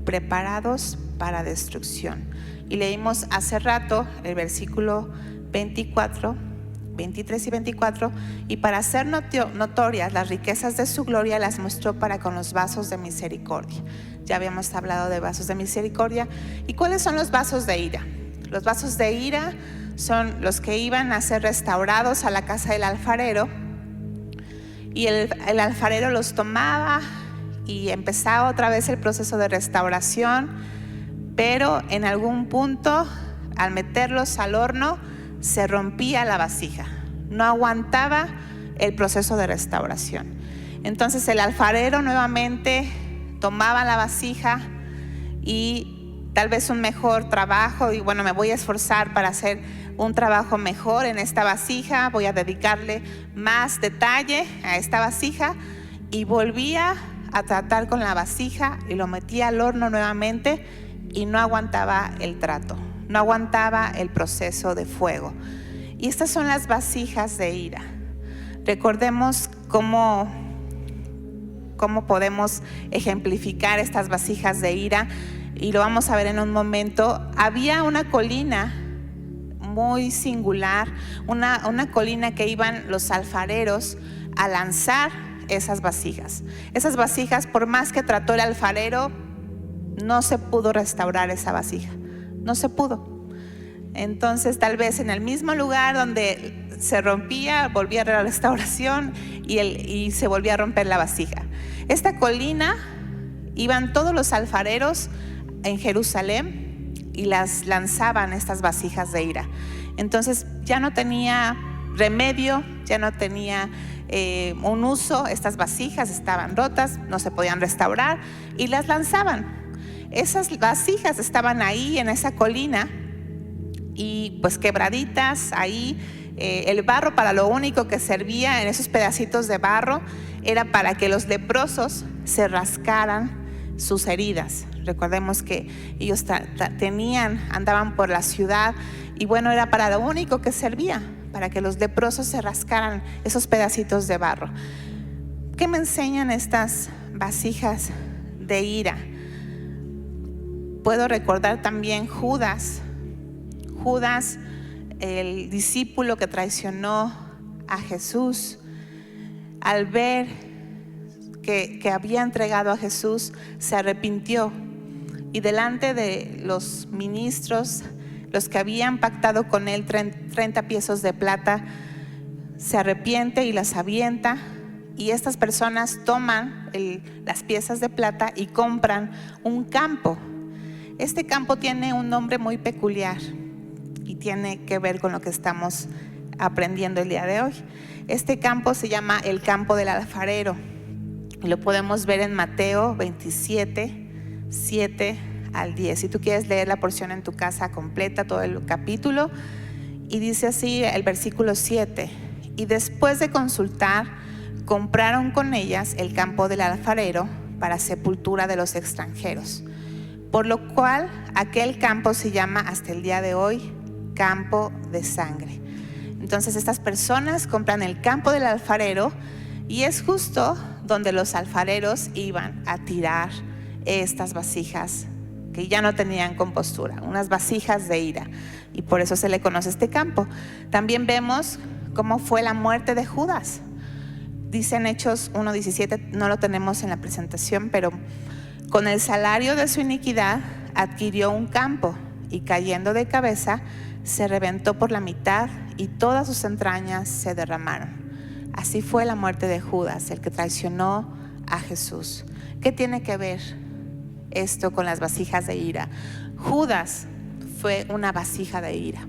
preparados para destrucción. Y leímos hace rato el versículo 24, 23 y 24: y para hacer notorias las riquezas de su gloria, las mostró para con los vasos de misericordia. Ya habíamos hablado de vasos de misericordia. ¿Y cuáles son los vasos de ira? Los vasos de ira son los que iban a ser restaurados a la casa del alfarero, y el alfarero los tomaba y empezaba otra vez el proceso de restauración, pero en algún punto, al meterlos al horno, se rompía la vasija, no aguantaba el proceso de restauración. Entonces el alfarero nuevamente tomaba la vasija y tal vez un mejor trabajo, y bueno, me voy a esforzar para hacer un trabajo mejor en esta vasija, voy a dedicarle más detalle a esta vasija, y volvía a tratar con la vasija y lo metía al horno nuevamente, y no aguantaba el trato, no aguantaba el proceso de fuego. Y estas son las vasijas de ira. Recordemos cómo podemos ejemplificar estas vasijas de ira, y lo vamos a ver en un momento. Había una colina muy singular, una colina que iban los alfareros a lanzar esas vasijas. Esas vasijas, por más que trató el alfarero, no se pudo restaurar esa vasija, no se pudo. Entonces, tal vez en el mismo lugar donde se rompía, volvía a la restauración y se volvía a romper la vasija. Esta colina Iban todos los alfareros en Jerusalén y las lanzaban estas vasijas de ira. Entonces ya no tenía remedio, ya no tenía un uso. Estas vasijas estaban rotas, no se podían restaurar y las lanzaban. Esas vasijas estaban ahí en esa colina y pues quebraditas ahí. El barro, para lo único que servía en esos pedacitos de barro, era para que los leprosos se rascaran sus heridas. Recordemos que ellos andaban por la ciudad y bueno, era para lo único que servía, para que los leprosos se rascaran esos pedacitos de barro. ¿Qué me enseñan estas vasijas de ira? Puedo recordar también Judas, el discípulo que traicionó a Jesús. Al ver que había entregado a Jesús, se arrepintió y delante de los ministros, los que habían pactado con él 30 piezas de plata, se arrepiente y las avienta. Y estas personas toman las piezas de plata y compran un campo. Este campo tiene un nombre muy peculiar y tiene que ver con lo que estamos aprendiendo el día de hoy. Este campo se llama el campo del alfarero. Lo podemos ver en Mateo 27, 7 al 10. Si tú quieres leer la porción en tu casa completa, todo el capítulo, y dice así el versículo 7: y después de consultar, compraron con ellas el campo del alfarero para sepultura de los extranjeros, por lo cual aquel campo se llama hasta el día de hoy campo de sangre. Entonces estas personas compran el campo del alfarero y es justo donde los alfareros iban a tirar estas vasijas que ya no tenían compostura, unas vasijas de ira, y por eso se le conoce este campo. También vemos cómo fue la muerte de Judas. Dice en Hechos 1:17, no lo tenemos en la presentación, pero con el salario de su iniquidad adquirió un campo y cayendo de cabeza se reventó por la mitad y todas sus entrañas se derramaron. Así fue la muerte de Judas, el que traicionó a Jesús. ¿Qué tiene que ver esto con las vasijas de ira? Judas fue una vasija de ira.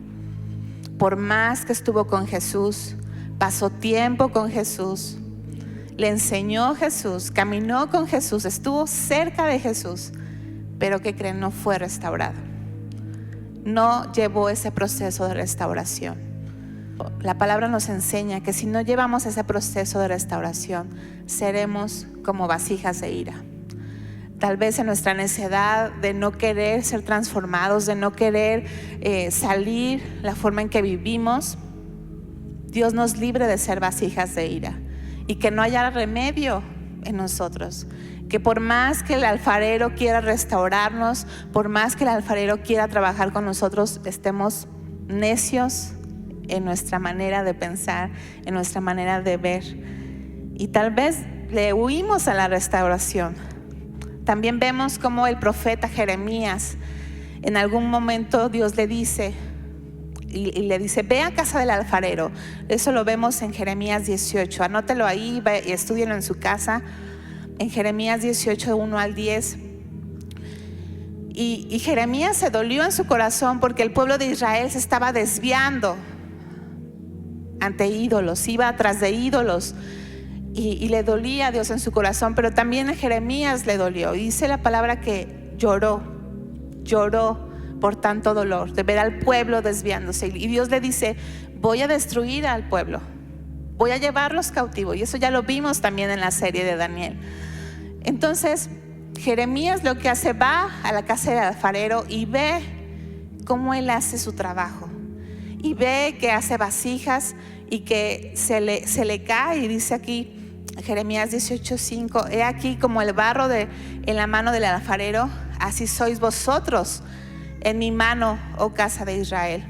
Por más que estuvo con Jesús, pasó tiempo con Jesús, le enseñó Jesús, caminó con Jesús, estuvo cerca de Jesús, pero ¿qué creen? No fue restaurado. No llevó ese proceso de restauración. La palabra nos enseña que si no llevamos ese proceso de restauración, seremos como vasijas de ira. Tal vez en nuestra necedad de no querer ser transformados, de no querer salir la forma en que vivimos, Dios nos libre de ser vasijas de ira y que no haya remedio en nosotros. Que por más que el alfarero quiera restaurarnos, por más que el alfarero quiera trabajar con nosotros, estemos necios en nuestra manera de pensar, en nuestra manera de ver, y tal vez le huimos a la restauración. También vemos como el profeta Jeremías, en algún momento Dios le dice y le dice: ve a casa del alfarero. Eso lo vemos en Jeremías 18, anótelo ahí y estúdienlo en su casa. En Jeremías 18, 1 al 10. Y Jeremías se dolió en su corazón porque el pueblo de Israel se estaba desviando ante ídolos, iba atrás de ídolos, y le dolía a Dios en su corazón, pero también a Jeremías le dolió. Y dice la palabra que lloró por tanto dolor de ver al pueblo desviándose. Y Dios le dice: voy a destruir al pueblo, voy a llevarlos cautivos. Y eso ya lo vimos también en la serie de Daniel. Entonces Jeremías lo que hace, va a la casa del alfarero y ve cómo él hace su trabajo, y ve que hace vasijas y que se le cae. Y dice aquí Jeremías 18:5: he aquí como el barro en la mano del alfarero, así sois vosotros en mi mano, oh casa de Israel.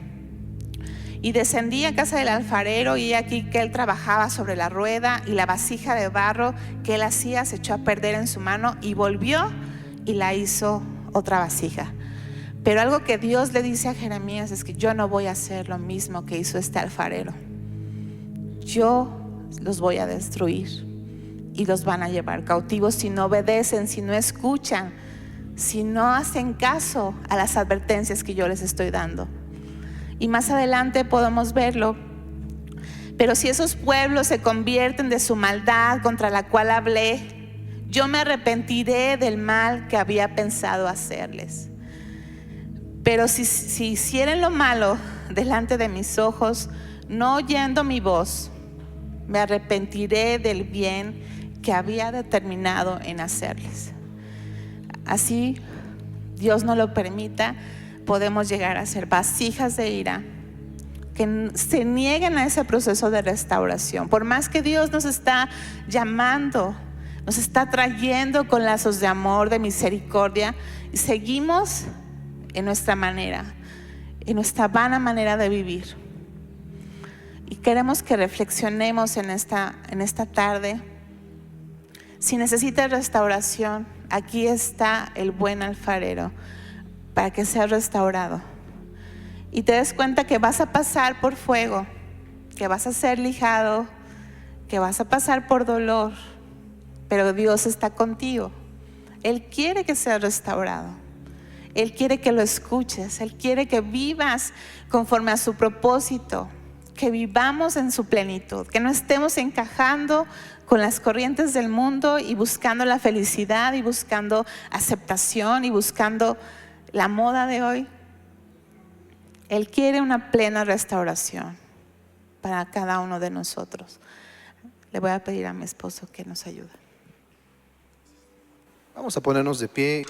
Y descendí a casa del alfarero, y aquí que él trabajaba sobre la rueda, y la vasija de barro que él hacía se echó a perder en su mano, y volvió y la hizo otra vasija. Pero algo que Dios le dice a Jeremías es que yo no voy a hacer lo mismo que hizo este alfarero. Yo los voy a destruir y los van a llevar cautivos si no obedecen, si no escuchan, si no hacen caso a las advertencias que yo les estoy dando. Y más adelante podemos verlo. Pero si esos pueblos se convierten de su maldad contra la cual hablé, yo me arrepentiré del mal que había pensado hacerles. Pero si hicieren lo malo delante de mis ojos, no oyendo mi voz, me arrepentiré del bien que había determinado en hacerles. Así, Dios no lo permita, podemos llegar a ser vasijas de ira que se nieguen a ese proceso de restauración. Por más que Dios nos está llamando, nos está trayendo con lazos de amor, de misericordia, y seguimos en nuestra manera, en nuestra vana manera de vivir. Y queremos que reflexionemos en esta tarde. Si necesitas restauración, aquí está el buen alfarero para que seas restaurado. Y te des cuenta que vas a pasar por fuego, que vas a ser lijado, que vas a pasar por dolor, pero Dios está contigo. Él quiere que seas restaurado. Él quiere que lo escuches. Él quiere que vivas conforme a su propósito, que vivamos en su plenitud, que no estemos encajando con las corrientes del mundo y buscando la felicidad y buscando aceptación y buscando la moda de hoy. Él quiere una plena restauración para cada uno de nosotros. Le voy a pedir a mi esposo que nos ayude. Vamos a ponernos de pie.